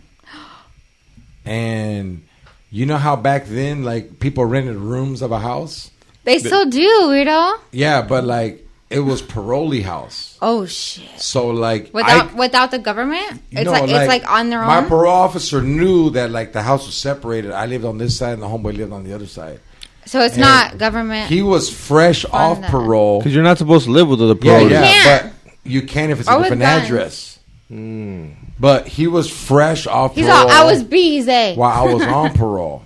and you know how back then, like, people rented rooms of a house. They still do, weirdo. Yeah, but like, it was parolee house. Oh shit. So like, Without the government, it's like on their own. My parole officer knew that like the house was separated. I lived on this side, and the homeboy lived on the other side. So it's And not government. He was fresh off that. parole. Because you're not supposed to live with other Yeah, pros. yeah, can't. but you can if it's Or a with different guns. address. But he was fresh off He's parole. all, I was bees, eh? while I was on parole,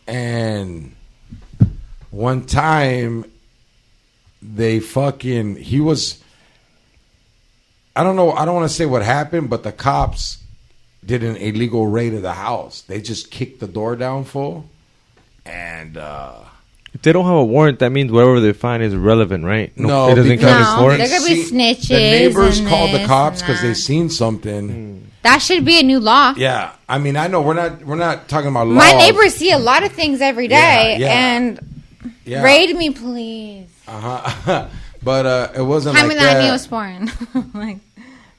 and one time he was. I don't know. I don't want to say what happened, but the cops did an illegal raid of the house. They just kicked the door down full, and If they don't have a warrant, that means whatever they find is irrelevant, right? No, it doesn't because- count as No, warrant. they're gonna be snitches. the neighbors and called the this cops and because they that. seen something. That should be a new law. Yeah, I mean, I know we're not talking about laws. My neighbors see a lot of things every day, Yeah, yeah. and Yeah. raid me, please. But it wasn't Hand like me that that. Neosporin. Like,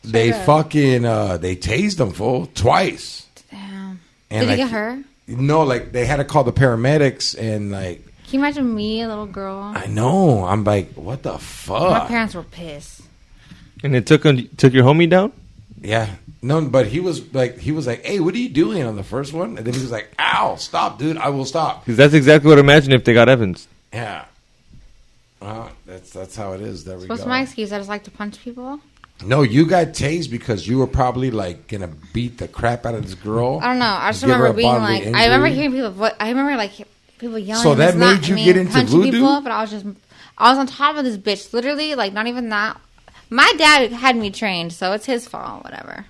They up. fucking they tased them full twice. damn. And Did like, you get her? like they had to call the paramedics and like. Can you imagine me, a little girl? I know. I'm like, what the fuck? My parents were pissed. And it took your homie down? Yeah. No, but he was like, hey, what are you doing on the first one? And then he was like, ow, stop, dude. I will stop. Because that's exactly what I imagine if they got Evans. Yeah. Well, that's how it is. There we go. What's my excuse? I just like to punch people? No, you got tased because you were probably like gonna beat the crap out of this girl. I don't know. I just give her remember a being bodily like, injury. I remember hearing people. I remember like people yelling. So that this, made you get into punching voodoo? people, but I was on top of this bitch. Literally, like not even that. My dad had me trained, so it's his fault. Whatever.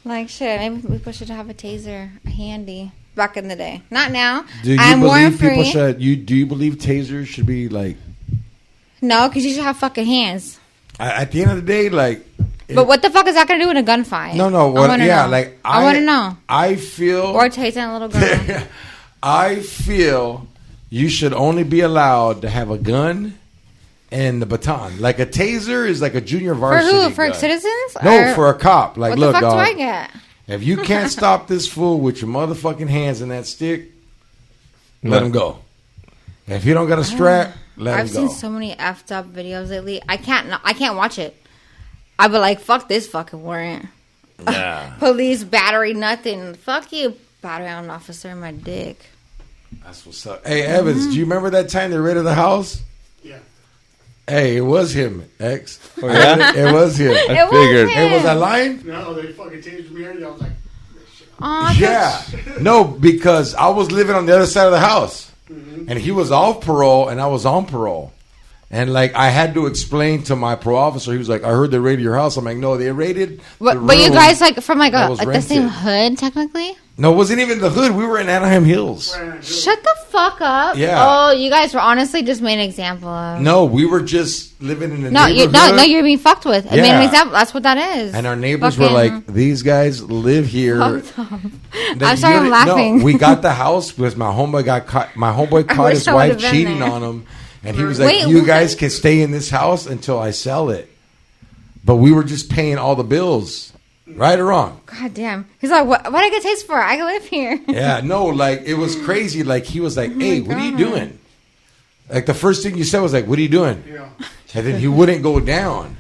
Like shit, maybe we should have a taser handy back in the day. Not now. Do you I'm believe warrant free. people should? Do you believe tasers should be like? No, because you should have fucking hands. At the end of the day, like. But what the fuck is that going to do in a gunfight? No. I want to know. Like I want to know. I feel. Or tasing a little girl. I feel you should only be allowed to have a gun and the baton. Like a taser is like a junior For varsity. who? For gun. citizens? No, Or for a cop. Like, what look, the fuck dog. do I get? If you can't stop this fool with your motherfucking hands in that stick, let him go. If you don't got a strap, let him I've go. seen so many effed up videos lately. I can't watch it. I'd be like, fuck this fucking warrant. Yeah. Police battery, nothing. Fuck you, battery on an officer in my dick. That's what's up. Hey, Evans, do you remember that time they raided the house? Yeah. Hey, it was him, X. Oh, yeah? It was him. I figured. Hey, was I lying? No, they fucking tased me earlier. I was like, shit. Aw, Yeah. No, because I was living on the other side of the house. And he was off parole and I was on parole. And like I had to explain to my parole officer, he was like, I heard they raided your house. I'm like, no, they raided the But you room guys like from like that was the same rented. hood technically? No, it wasn't even the hood. We were in Anaheim Hills. Shut the fuck up. Yeah. Oh, you guys were honestly just made an example of. No, we were just living in the No, neighborhood. you're being fucked with. I made an example. That's what that is. And our neighbors were like, these guys live here. I'm sorry, I'm laughing. No, we got the house because my homeboy got caught. My homeboy caught wish his I wife would've been cheating there. on him. And he was like, Wait, you what? guys can stay in this house until I sell it. But we were just paying all the bills. Right or wrong? God damn. He's like, what I get taste for? I can live here. Yeah, no, like, it was crazy. Like, he was like, hey, what are you doing? Like, the first thing you said was like, what are you doing? Yeah. And then he wouldn't go down.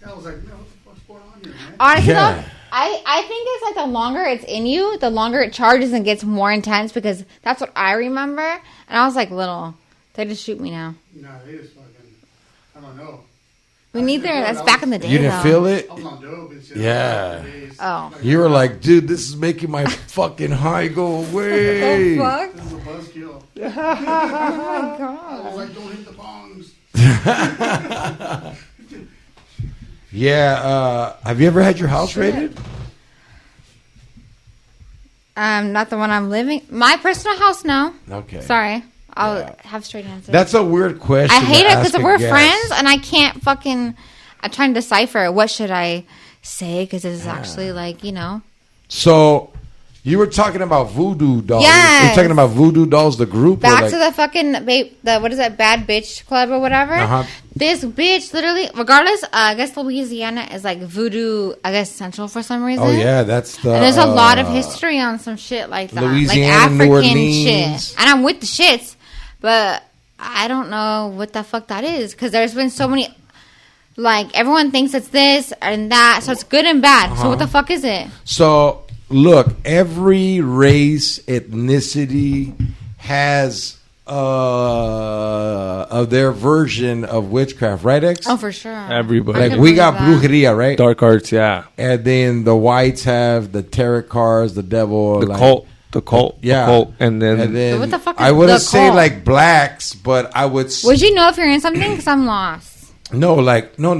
I was like, no, what the fuck's going on here, man? Honestly, Yeah. though, I think it's like the longer it's in you, the longer it charges and gets more intense because that's what I remember. And I was like, little. They just shoot me now. No, they just fucking, I don't know. Me neither. That's back in the day, You didn't though. feel it? I was on dope and shit. Yeah. Oh. You were like, dude, this is making my fucking high go away. The fuck? This is a buzzkill. Oh my I god. was like, don't hit the bongs. Yeah, have you ever had your house raided? Not the one I'm living. My personal house, no. Okay. Sorry. I'll Yeah. have straight answers. That's a weird question. I hate to it because ask a we're guest. friends and I can't fucking. I'm trying to decipher what should I say because this is actually like, you know. So, you were talking about voodoo dolls. Yes. You're talking about voodoo dolls, the group? or Back like- to the fucking what is that, bad bitch club or whatever. Uh-huh. This bitch literally, regardless, I guess Louisiana is like voodoo, I guess central for some reason. Oh, yeah, that's the... And there's a lot of history on some shit like that. Louisiana, like New African Orleans. shit. And I'm with the shits, but I don't know what the fuck that is. Because there's been so many, like, everyone thinks it's this and that. So it's good and bad. So what the fuck is it? So, look, every race, ethnicity has of their version of witchcraft, right, X? Oh, for sure. Everybody. I Like, can we believe got that. brujeria, right? Dark arts, yeah. And then the whites have the tarot cards, the devil. The like- cult. The cult. Yeah. The cult. And then So what the fuck I is wouldn't the say cult? like blacks, but I would. Would you know if you're in something? Because I'm lost. No, no. I don't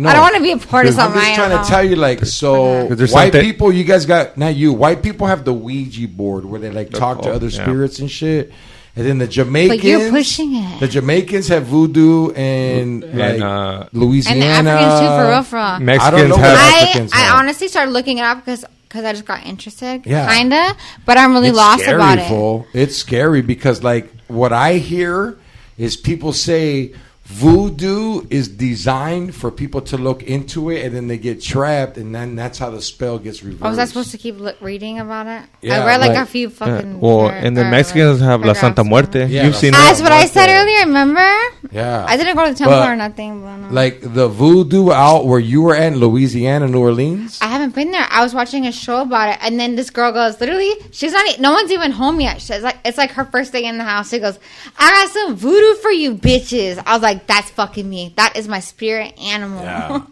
want to be a part of I'm something. just I trying don't to know. tell you, like, so 'Cause there's white something- people, you guys got, not you, white people have the Ouija board where they like talk to cult, other yeah. spirits and shit. And then the Jamaicans, But you're pushing it. The Jamaicans have voodoo and like Louisiana. And the Africans too, for real, for real. I don't Mexicans know have. what Africans I have. honestly started looking it up because I just got interested, Yeah. kinda. But I'm really It's lost scary, about it. fool. It's scary because like what I hear is people say Voodoo is designed for people to look into it, and then they get trapped, and then that's how the spell gets reversed. Oh, was I supposed to keep reading about it? Yeah, I read like like- a few fucking. And the Mexicans have La Santa Muerte. Yeah, You've La seen Santa that? That's what I said Muerte. earlier. Remember? Yeah. I didn't go to the temple But, or nothing. But no. Like the voodoo out where you were at in Louisiana, New Orleans. I haven't been there. I was watching a show about it, and then this girl goes, literally, she's not. No one's even home yet. She's like, it's like her first day in the house. She goes, "I got some voodoo for you, bitches." I was like, "That's fucking me. That is my spirit animal." Yeah.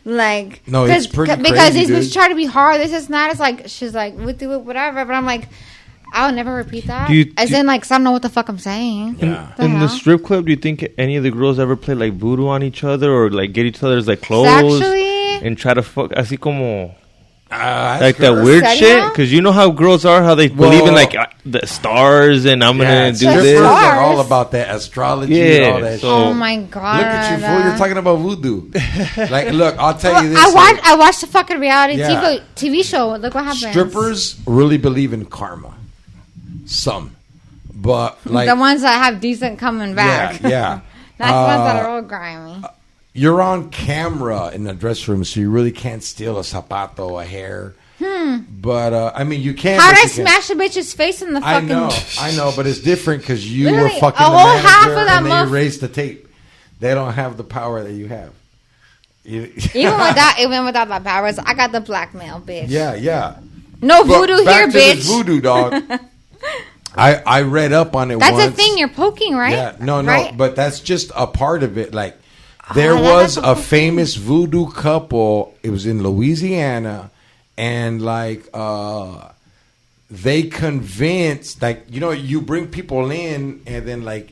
Like, No, it's pretty because crazy, these dude. bitches try to be hard. This is not. It's like she's like, "With do it, whatever." But I'm like, I'll never repeat that. As in, like, 'cause I don't know what the fuck I'm saying. Yeah. The In the hell? strip club, do you think any of the girls ever play like voodoo on each other or like get each other's like clothes Actually, and try to fuck así como That's like that gross. weird Serio? shit? Because you know how girls are, how they Well- believe in like the stars and I'm Yeah, gonna do strippers this. are all Stars. about that astrology Yeah, and all that. so- oh shit. my god! Look at you, fool! You're talking about voodoo. Like, look, I'll tell you this: I watched the fucking reality Yeah. TV show. Look what happens. strippers really believe in karma. Some, but like, The ones that have decent coming back. yeah. That's the ones that are all grimy. You're on camera in the dress room, so you really can't steal a zapato, a hair. But I mean, you can. How'd but I you can't. smash a bitch's face in the I fucking... know, but it's different because you were Literally, fucking a the whole manager half of that and they muff- erased the tape. They don't have the power that you have. Even without the powers, I got the blackmail, bitch. yeah. No But voodoo back here, to this bitch. voodoo, dog. I read up on it That's once. the thing. You're poking, right? Yeah, no, Right? but that's just a part of it. Like, there that was is a so famous voodoo couple. It was in Louisiana, and like, they convinced, like, you know, you bring people in, and then like,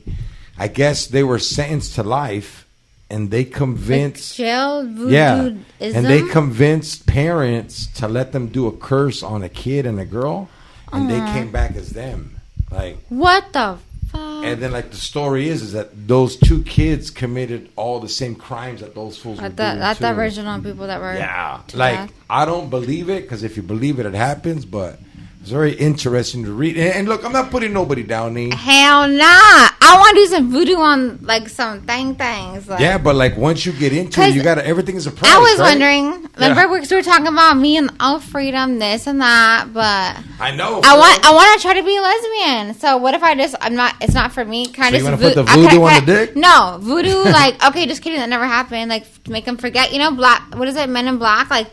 I guess they were sentenced to life, and they convinced, Jail voodoo. yeah, and they convinced parents to let them do a curse on a kid and a girl, and they came back as them, like. What the fuck? And then, like, the story is that those two kids committed all the same crimes that those fools were doing That's too. the original people that were... Yeah, to like, death. I don't believe it, because if you believe it, it happens. But it's very interesting to read. And look, I'm not putting nobody down, Nee. Hell nah. I want to do some voodoo on, like, some things. Like, Yeah, but like once you get into it, 'Cause you gotta. Everything is a price. I was right? wondering. Remember, we were talking about me and freedom, this and that, but I know. I want to try to be a lesbian. So what if I'm not? It's not for me. Can I So you just wanna put the voodoo on the dick? No, voodoo. Like, okay, just kidding. That never happened. Like, to make them forget. You know, black. What is it? Men in Black. Like,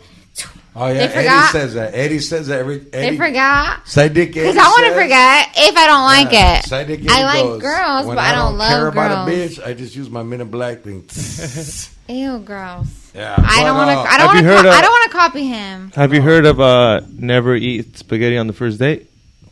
Oh yeah, they Eddie forgot. says that. Eddie says that every. they Eddie, forgot. Sadiq Because I want to forget if I don't like it. Sadiq I Eddie like goes, girls, when but I don't care love about a girls. bitch. I just use my Men in Black thing. Ew, gross. Yeah, I don't but, want to. I have don't you want heard to. of- I don't want to copy him. Have you heard of never eat spaghetti on the first date?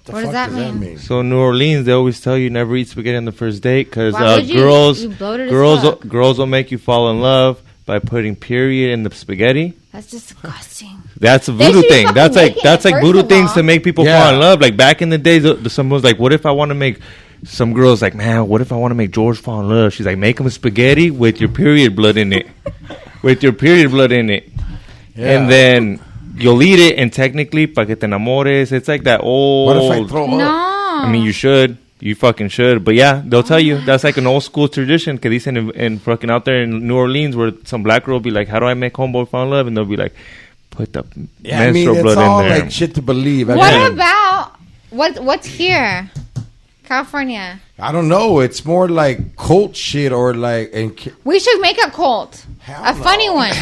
The What does fuck that mean? So in New Orleans, they always tell you never eat spaghetti on the first date because Why would you? girls You bloated as fuck. girls will make you fall in love by putting period in the spaghetti. That's disgusting. That's a They voodoo should be thing. fucking That's like making that's it, like voodoo first of things all. to make people Yeah. fall in love. Like back in the days, someone was like, "What if I want to make?" Some girls like, "Man, what if I want to make George fall in love?" She's like, "Make him a spaghetti with your period blood in it, with your period blood in it, Yeah. and then you'll eat it." And technically, pa que te enamores, it's like that old. What if I throw No. up? I mean, you should. You fucking should. But yeah, they'll tell you. That's like an old school tradition. Que dicen in fucking out there in New Orleans where some black girl will be like, "How do I make homeboy fall in love?" And they'll be like, "Put the Yeah, I mean, menstrual it's blood all in there." like shit to believe. I What mean, about what's here? California. I don't know. It's more like cult shit or like. We should make a cult. Hell A no. funny one.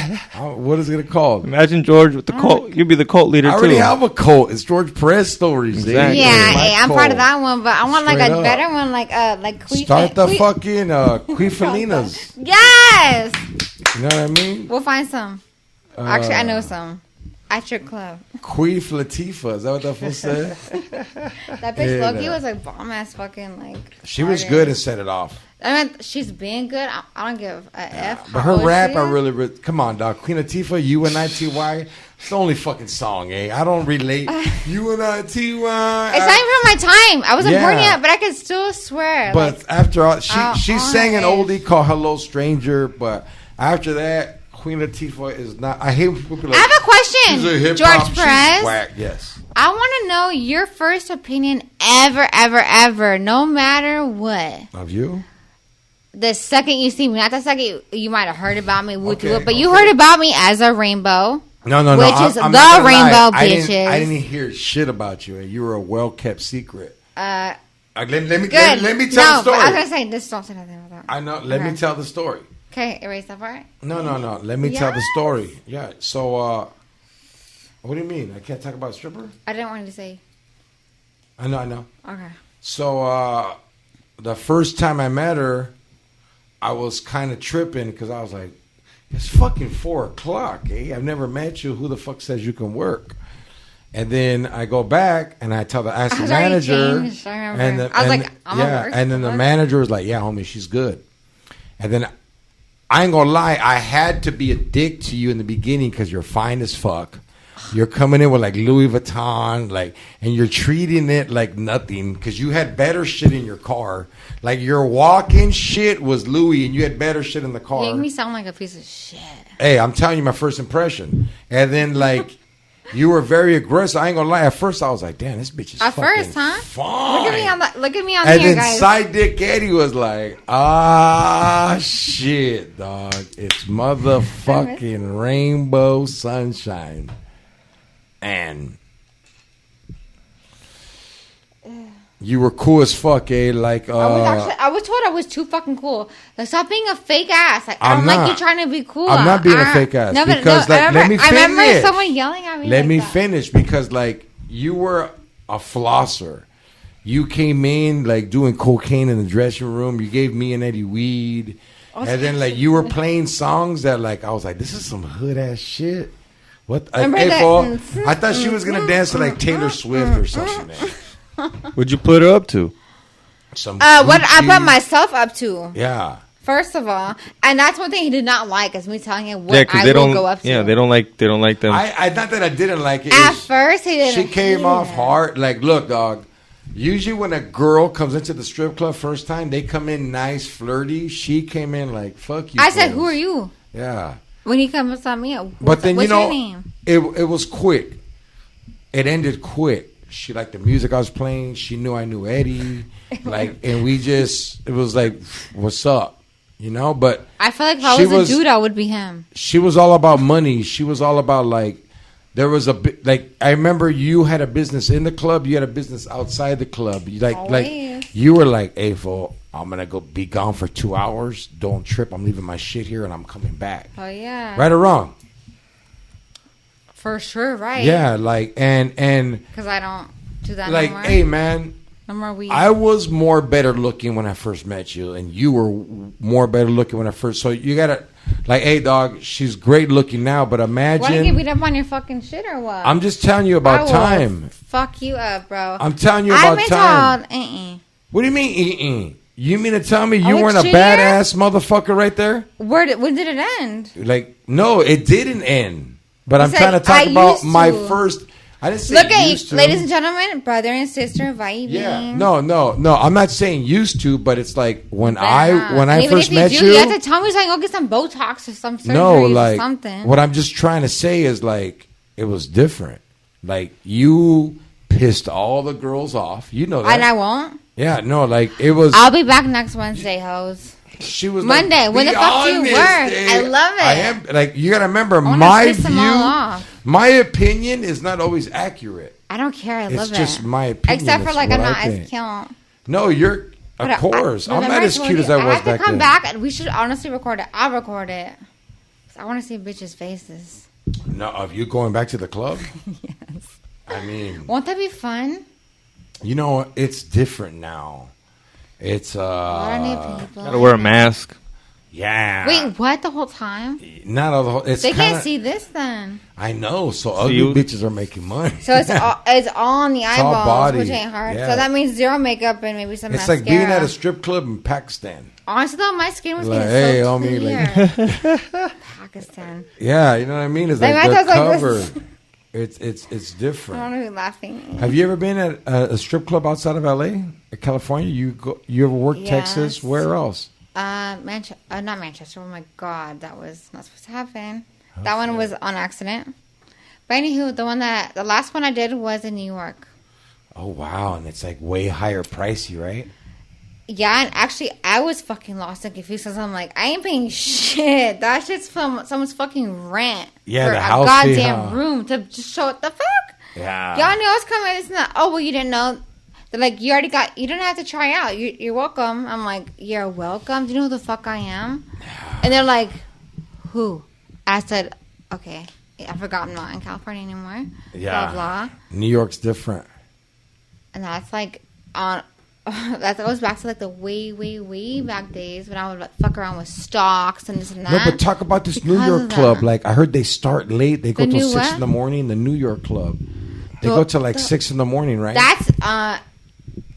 What is it called? Imagine George with the cult. You'll be the cult leader I too. already have a cult. It's George Perez stories. Exactly. Yeah, My hey, I'm cult. part of that one, but I want like Straight a up. better one, like Start the Queef- fucking Queefalinas. Yes, You know what I mean? we'll find some. Actually, I know some at your club. Queef Latifah. Is that what that fool said? That bitch Yeah, Loki no. was like bomb ass fucking like. She was artist. good and set it off. I mean, she's been good. I don't give a f. But How her old rap, she I is. really come on, dog. Queen Latifah, UNITY. It's the only fucking song, eh? I don't relate. UNITY. It's not even from my time. I wasn't born Yeah. yet, but I can still swear. But like, after all, she all sang an right. oldie called "Hello Stranger." But after that, Queen Latifah is not. I hate when people be like, I have a she's a question, hip George hop. She's Perez. whack. Yes. I want to know your first opinion ever, no matter what. Of you? the second you see me, not the second you might have heard about me, Okay, but you heard about me as a rainbow. No. Which is I'm the not gonna rainbow lie. bitches. I didn't hear shit about you. You were a well kept secret. Good. Let me tell the story. But I was gonna say this. Don't say nothing about that. I know. Let me tell the story. Okay, erase that part. No. Let me tell the story. Yeah. So, what do you mean? I can't talk about a stripper? I didn't want you to say. I know. Okay. So, the first time I met her, I was kind of tripping because I was like, it's fucking 4:00, eh? I've never met you. Who the fuck says you can work? And then I go back and I ask the manager. And then the manager was like, yeah, homie, she's good. And then I ain't gonna lie, I had to be a dick to you in the beginning because you're fine as fuck. You're coming in with like Louis Vuitton, and you're treating it like nothing because you had better shit in your car. Like your walk-in shit was Louis, and you had better shit in the car. You make me sound like a piece of shit. Hey, I'm telling you my first impression. And then you were very aggressive. I ain't gonna lie. At first, I was like, "Damn, this bitch is at fucking first, huh? fine." Look at me on and here, then guys. Side Dick Eddie was like, shit, dog. It's motherfucking rainbow sunshine." And you were cool as fuck, eh? I was told I was too fucking cool. Like, stop being a fake ass. Like, I don't like you trying to be cool. I'm not being a fake ass. No, because let me finish. I remember someone yelling at me. Let me finish because you were a flosser. You came in doing cocaine in the dressing room. You gave me and Eddie weed, and then you were playing songs that I was like, this is some hood ass shit. What? I thought she was gonna dance to Taylor Swift or something. What'd you put her up to? What I put myself up to. Yeah. First of all, and that's one thing he did not like is me telling him what I will go up to. Yeah, they don't like them. I not that I didn't like it. At first, he didn't. She came off hard. Look, dog. Usually when a girl comes into the strip club first time, they come in nice, flirty. She came in fuck you. I said, "Who are you?" Yeah. When he comes at me, but then what's your name? It was quick. It ended quick. She liked the music I was playing. She knew I knew Eddie. And we just, it was what's up? But I feel like if I was a dude, I would be him. She was all about money. She was all about there was I remember you had a business in the club. You had a business outside the club. You were like, hey, fool, I'm going to be gone for 2 hours. Don't trip. I'm leaving my shit here and I'm coming back. Oh, yeah. Right or wrong? For sure, right. Yeah, and because I don't do that no more. Hey, man. No more weed. I was more better looking when I first met you, and you were more better looking when I first. So you gotta hey, dog, she's great looking now, but imagine. Want to get beat up on your fucking shit or what? I'm just telling you about time. Fuck you up, bro. I'm telling you about time. What do you mean? You mean to tell me you weren't a badass motherfucker right there? When did it end? No, it didn't end. But I'm trying to talk about my first. I didn't say look at used to. Ladies and gentlemen, brother and sister vibing. Yeah, no. I'm not saying used to, but it's when I first met you, you have to tell me go get some Botox or some surgery or something. What I'm just trying to say is it was different. You pissed all the girls off. You know that, and I won't. Yeah, no, it was. I'll be back next Wednesday, hoes. She was Monday. When the fuck do you work? I love it. I am you got to remember my view. My opinion is not always accurate. I don't care. I love it. It's just my opinion. Except for I'm not as cute. No, you're. Of course, I'm not as cute as I was back then. I have to come back, and we should honestly record it. I'll record it. I want to see bitches' faces. No, of you going back to the club? Yes. I mean, won't that be fun? It's different now. It's gotta wear a mask. Yeah. Wait, what? The whole time? Not all the whole. They can't see this then. I know. So ugly bitches are making money. So it's all on the eyeballs, which ain't hard. Yeah. So that means zero makeup and maybe some mascara. It's like being at a strip club in Pakistan. Honestly, though, my skin was getting so clear. Pakistan. Yeah, you know what I mean? It's they're covered. It's different. I don't know who's laughing. Have you ever been at a strip club outside of LA, California? You ever worked Texas? Where else? Not Manchester. Oh my God, that was not supposed to happen. Okay. That one was on accident. But anywho, the last one I did was in New York. Oh wow, and it's way higher pricey, right? Yeah, and actually, I was fucking lost and confused because I'm like, I ain't paying shit. That shit's from someone's fucking rent. Yeah, for the a house fee, goddamn huh? room to just show what the fuck. Yeah. Y'all knew I was coming. It's not. Oh, well, you didn't know. They're like, you already got. You didn't have to try out. You're welcome. I'm like, you're welcome. Do you know who the fuck I am? And they're like, who? I said, okay. I forgot I'm not in California anymore. Yeah. Blah blah. New York's different. And that's like on. That goes back to like the way back days when I would like, fuck around with stocks and this and that. No, but talk about this New Because York of club. that. Like, I heard they start late. They go The till new 6 what? in the morning. The New York club. They go till like 6 in the morning, right? That's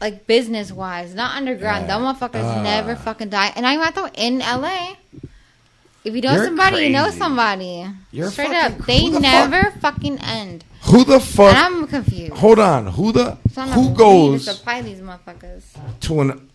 like business wise, not underground. Yeah. Them motherfuckers never fucking die. And I'm at the in LA. If you know You're somebody, you know crazy. somebody. You're Straight fucking- up, they who the never fucking end. Who the fuck? And I'm confused. Hold on. Who Who goes to supply these motherfuckers? to an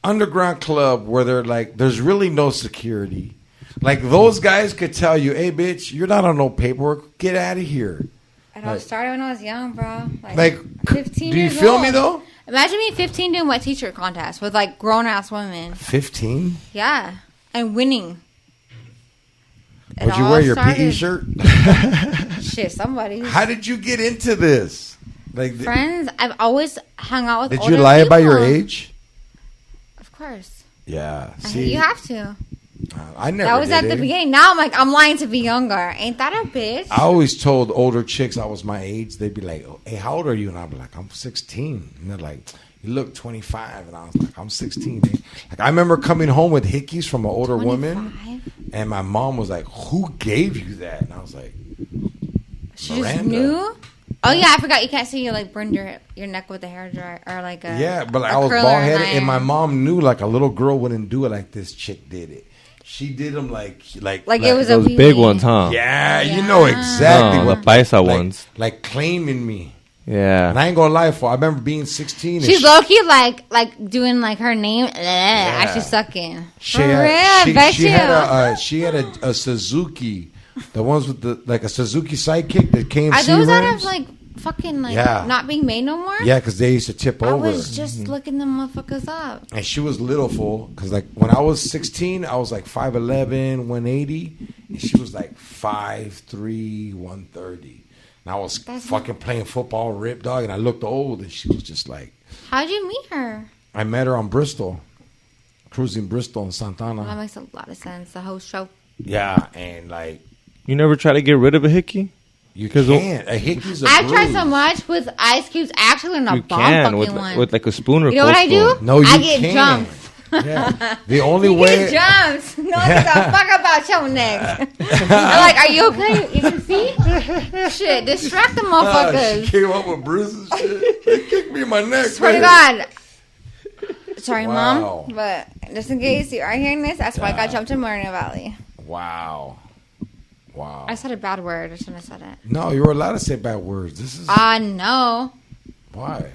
underground club where they're like, there's really no security? Like, those guys could tell you, hey, bitch, you're not on no paperwork. Get out of here. And I started when I was young, bro. Like, 15 do you years feel old. me, though? Imagine me 15 doing wet t-shirt contests with like grown ass women. 15? Yeah, and winning. It Would you all wear your PE started- shirt? Shit, somebody. How did you get into this? Like, Friends, I've always hung out with. did older you lie about your people. age? Of course. Yeah. I See, think you have to. I never. That was did at the it. beginning. Now I'm like, I'm lying to be younger. Ain't that a bitch? I always told older chicks I was my age. They'd be like, oh, "Hey, how old are you?" And I'd be like, "I'm 16." And they're like, "You look 25." And I was like, "I'm 16." Eh? Like, I remember coming home with hickeys from an older woman, 25? and my mom was like, "Who gave you that?" And I was like, She just Miranda. knew. Oh yeah, I forgot. You can't see you like burned your neck with a hair dryer or like a "Yeah," but like, a I was curler bald headed, iron. and my mom knew like a little girl wouldn't do it like this chick did it. She did them like it was a Those wee big wee. ones, huh? yeah, you know exactly Oh, what the paisa like, ones. like claiming me. And Yeah. I ain't gonna lie, for I remember being 16. And She's low key like doing like her name. Actually sucking. She For real, had, I bet she you. had a Suzuki, the ones with the like a Suzuki Sidekick that came. Are those out of like fucking like Yeah. not being made no more? Yeah, because they used to tip I over. was just looking them motherfuckers up. And she was little full because like when I was 16, I was like 5'11", 180, and she was like 5'3", 130. And I was That's fucking playing football, rip dog, and I looked old, and she was just like. How'd you meet her? I met her on Bristol, cruising Bristol and That Santana. makes a lot of sense. The whole show. Yeah, and like You never try to get rid of a hickey? you 'Cause can't. A hickey's a I've tried so bruise. much with ice cubes. I actually learned a You bomb can fucking with, one. with like a spoon or You know what I do? spoon. No, you I get can't. jumped. Yeah. The only You way. get jumps. No, give a fuck about your neck. They're like, are you okay? You can see? Shit, distract the She motherfuckers. came up with bruises and shit. They kicked me in my neck. Swear to man. God. Sorry, Wow. Mom. But just in case you are hearing this, that's why I got jumped in Moreno Valley. Wow. Wow. I said a bad word. I shouldn't have said it. No, you were allowed to say bad words. This is No. why.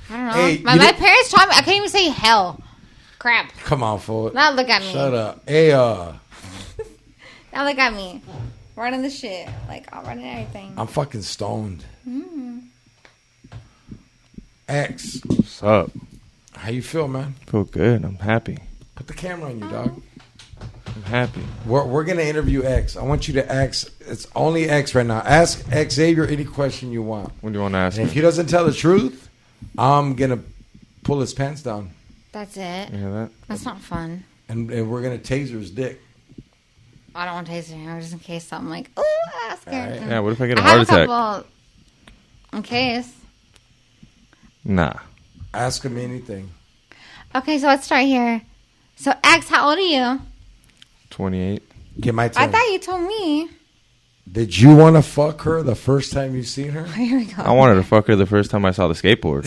I don't know. Hey, my you my didn't- parents taught me. I can't even say hell. Crap. Come on, fool. Now look at me. Shut up. Hey, Now look at me. Running the shit. Like, I'm running everything. I'm fucking stoned. X, What's up? how you feel, man? Feel good. I'm happy. Put the camera on you, dog. I'm happy. We're gonna interview X. I want you to ask. It's only X right now. Ask Xavier any question you want. What do you want to ask And me? if he doesn't tell the truth, I'm gonna pull his pants down, That's it. You hear that? That's not fun. and we're gonna taser his dick. I don't want to taste it here just in case something like, oh, I'm scared. Alright. Yeah, what if I get a I heart have attack? couple in case. Nah. Ask him anything. Okay, so let's start here. So, X, how old are you? 28. Get my I turn. thought you told me. Did you want to fuck her the first time you seen her? Here we go. I wanted to fuck her the first time I saw the skateboard.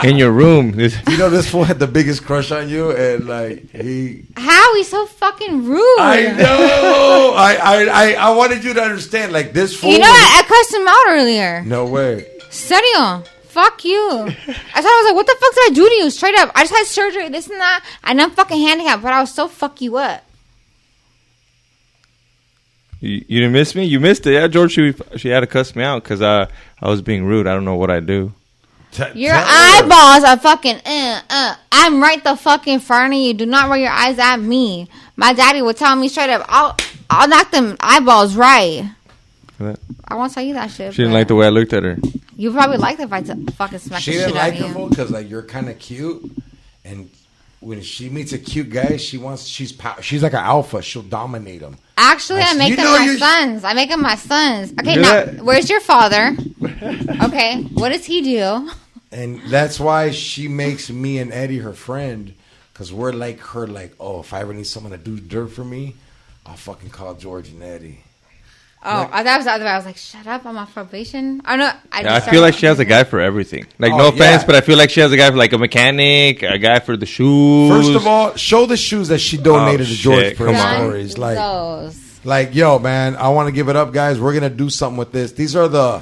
In your room. You know this fool had the biggest crush on you, and like he. How? He's so fucking rude. I know. I wanted you to understand. Like this fool. You know what? I cussed him out earlier. No way. Serio. Fuck you. I thought I was like, what the fuck did I do to you? Straight up. I just had surgery, this and that. And I'm fucking handicapped, but I was so fuck you up. You didn't miss me? You missed it. Yeah, George, she had to cuss me out because I was being rude. I don't know what I do. Your tell her. eyeballs are fucking. I'm right the fuck in front of you. Do not roll your eyes at me. My daddy would tell me straight up, I'll knock them eyeballs right. I won't tell you that shit. She didn't like the way I looked at her. You probably liked it if I fucking smacked She the didn't shit out like of him you. because like you're kind of cute, and when she meets a cute guy, she's like an alpha. She'll dominate him. Actually, I make them my sons. I make them my sons. Okay, now where's your father? Okay, what does he do? And that's why she makes me and Eddie her friend, because we're like her. Like, oh, if I ever need someone to do dirt for me, I'll fucking call George and Eddie. Oh, I thought it was the other way. I was like, shut up, I'm on probation. Oh, no. I feel like she has a guy for everything. Like, no offense, but I feel like she has a guy for, like, a mechanic, a guy for the shoes. First of all, show the shoes that she donated to George for his stories. Like, yo, man, I want to give it up, guys. We're going to do something with this. These are the...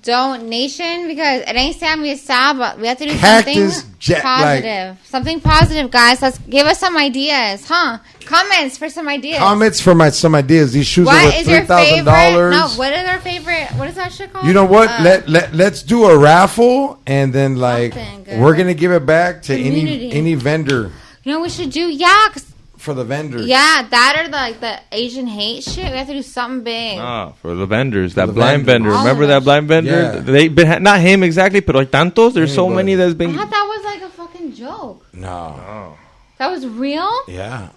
donation, because it ain't Sammy's style, but we have to do Cactus something positive. Something positive, guys. Let's give us some ideas, huh? Comments for some ideas. Comments for some ideas. These shoes are worth $3,000. No, what is our favorite? What is that shit called? You know what? Let's do a raffle, and then like we're gonna give it back to any vendor. You know what we should do? Yeah, for the vendors. Yeah, that or the Asian hate shit. We have to do something big. For the vendors. That blind vendor. Remember that blind vendor? Yeah. They been not him exactly, but like tantos. There's so many that's been. I thought that was like a fucking joke. No. That was real? Yeah.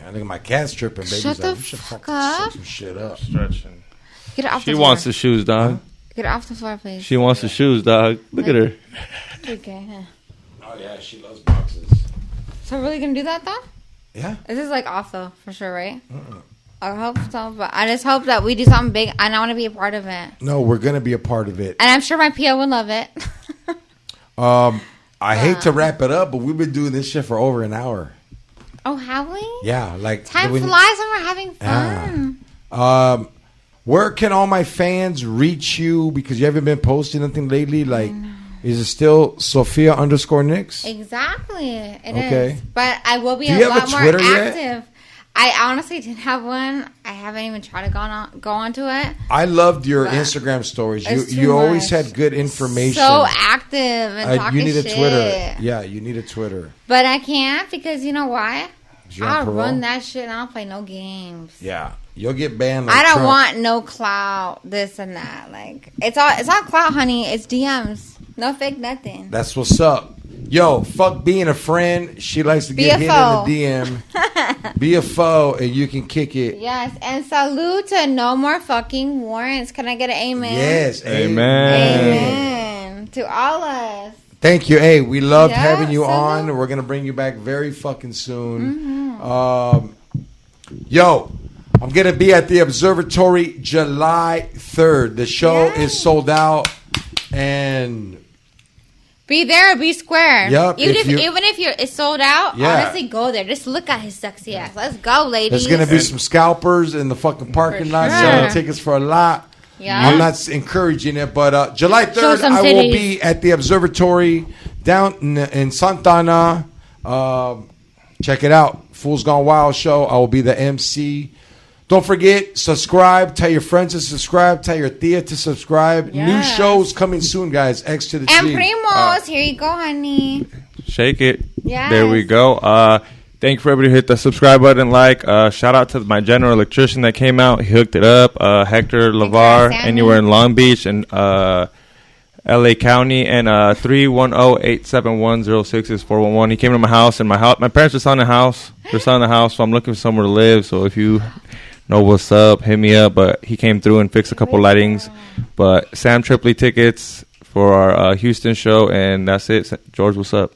I think my cat's tripping, baby. Shut the fuck up. Some shit up. Stretching. Get it off the floor. She wants the shoes, dog. Get it off the floor, please. She wants the shoes, dog. Look at her. Okay. Oh, yeah. She loves boxes. So we're really going to do that, though? Yeah. This is like off, though, for sure, right? I hope so, but I just hope that we do something big, and I want to be a part of it. No, we're going to be a part of it. And I'm sure my PO will love it. I hate to wrap it up, but we've been doing this shit for over an hour. Oh, have we? Yeah, like time flies when we're having fun. Where can all my fans reach you? Because you haven't been posting nothing lately. Like, is it still Sophia _Nicks? Exactly, it is. But I will be a lot more active. Yet? I honestly didn't have one. I haven't even tried to go onto it. I loved your Instagram stories. You always had good information. So active and talking you need shit. A Twitter. Yeah, you need a Twitter. But I can't because you know why? I'll run that shit and I don't play no games. Yeah, you'll get banned. Like I don't Trump. want no clout, this and that. Like it's all clout, honey. It's DMs, no fake nothing. That's what's up. Yo, fuck being a friend. She likes to get hit in the DM. Be a foe and you can kick it. Yes, and salute to no more fucking warrants. Can I get an amen? Yes, amen. To all us. Thank you. Hey, we loved having you on. We're going to bring you back very fucking soon. Yo, I'm going to be at the Observatory July 3rd. The show is sold out. And be there or be square. Yep, even if it's sold out, honestly, go there. Just look at his sexy ass. Let's go, ladies. There's going to be some scalpers in the fucking parking lot selling tickets for a lot. Yeah. I'm not encouraging it, but July 3rd, I will be at the Observatory down in Santa Ana. Check it out. Fools Gone Wild show. I will be the MC. Don't forget, subscribe. Tell your friends to subscribe. Tell your tia to subscribe. New shows coming soon, guys. X to the and G. Primos, here you go, honey. Shake it. Yeah. There we go. Thank you for everybody who hit the subscribe button. Shout out to my general electrician that came out. He hooked it up. Hector LeVar, anywhere in Long Beach and LA County, and 310-871-06 is 411. He came to my house, and my parents are selling the house. They're selling the house, so I'm looking for somewhere to live. So if you know what's up, hit me up. But he came through and fixed a couple lightings. But Sam Tripley tickets for our Houston show, and that's it. George, what's up?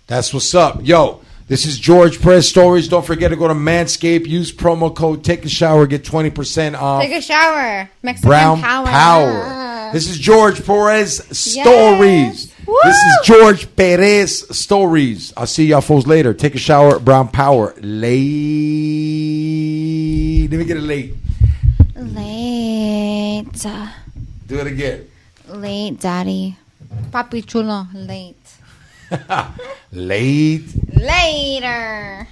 That's what's up. Yo, this is George Perez Stories. Don't forget to go to Manscaped. Use promo code Take a Shower. Get 20% off. Take a shower. Mexican Brown Power. This is George Perez Stories. This is George Perez Stories. I'll see y'all fools later. Take a shower. Brown Power. Late. Let me get it late. Late. Do it again. Late, daddy. Papi chulo. Late. Late. Later.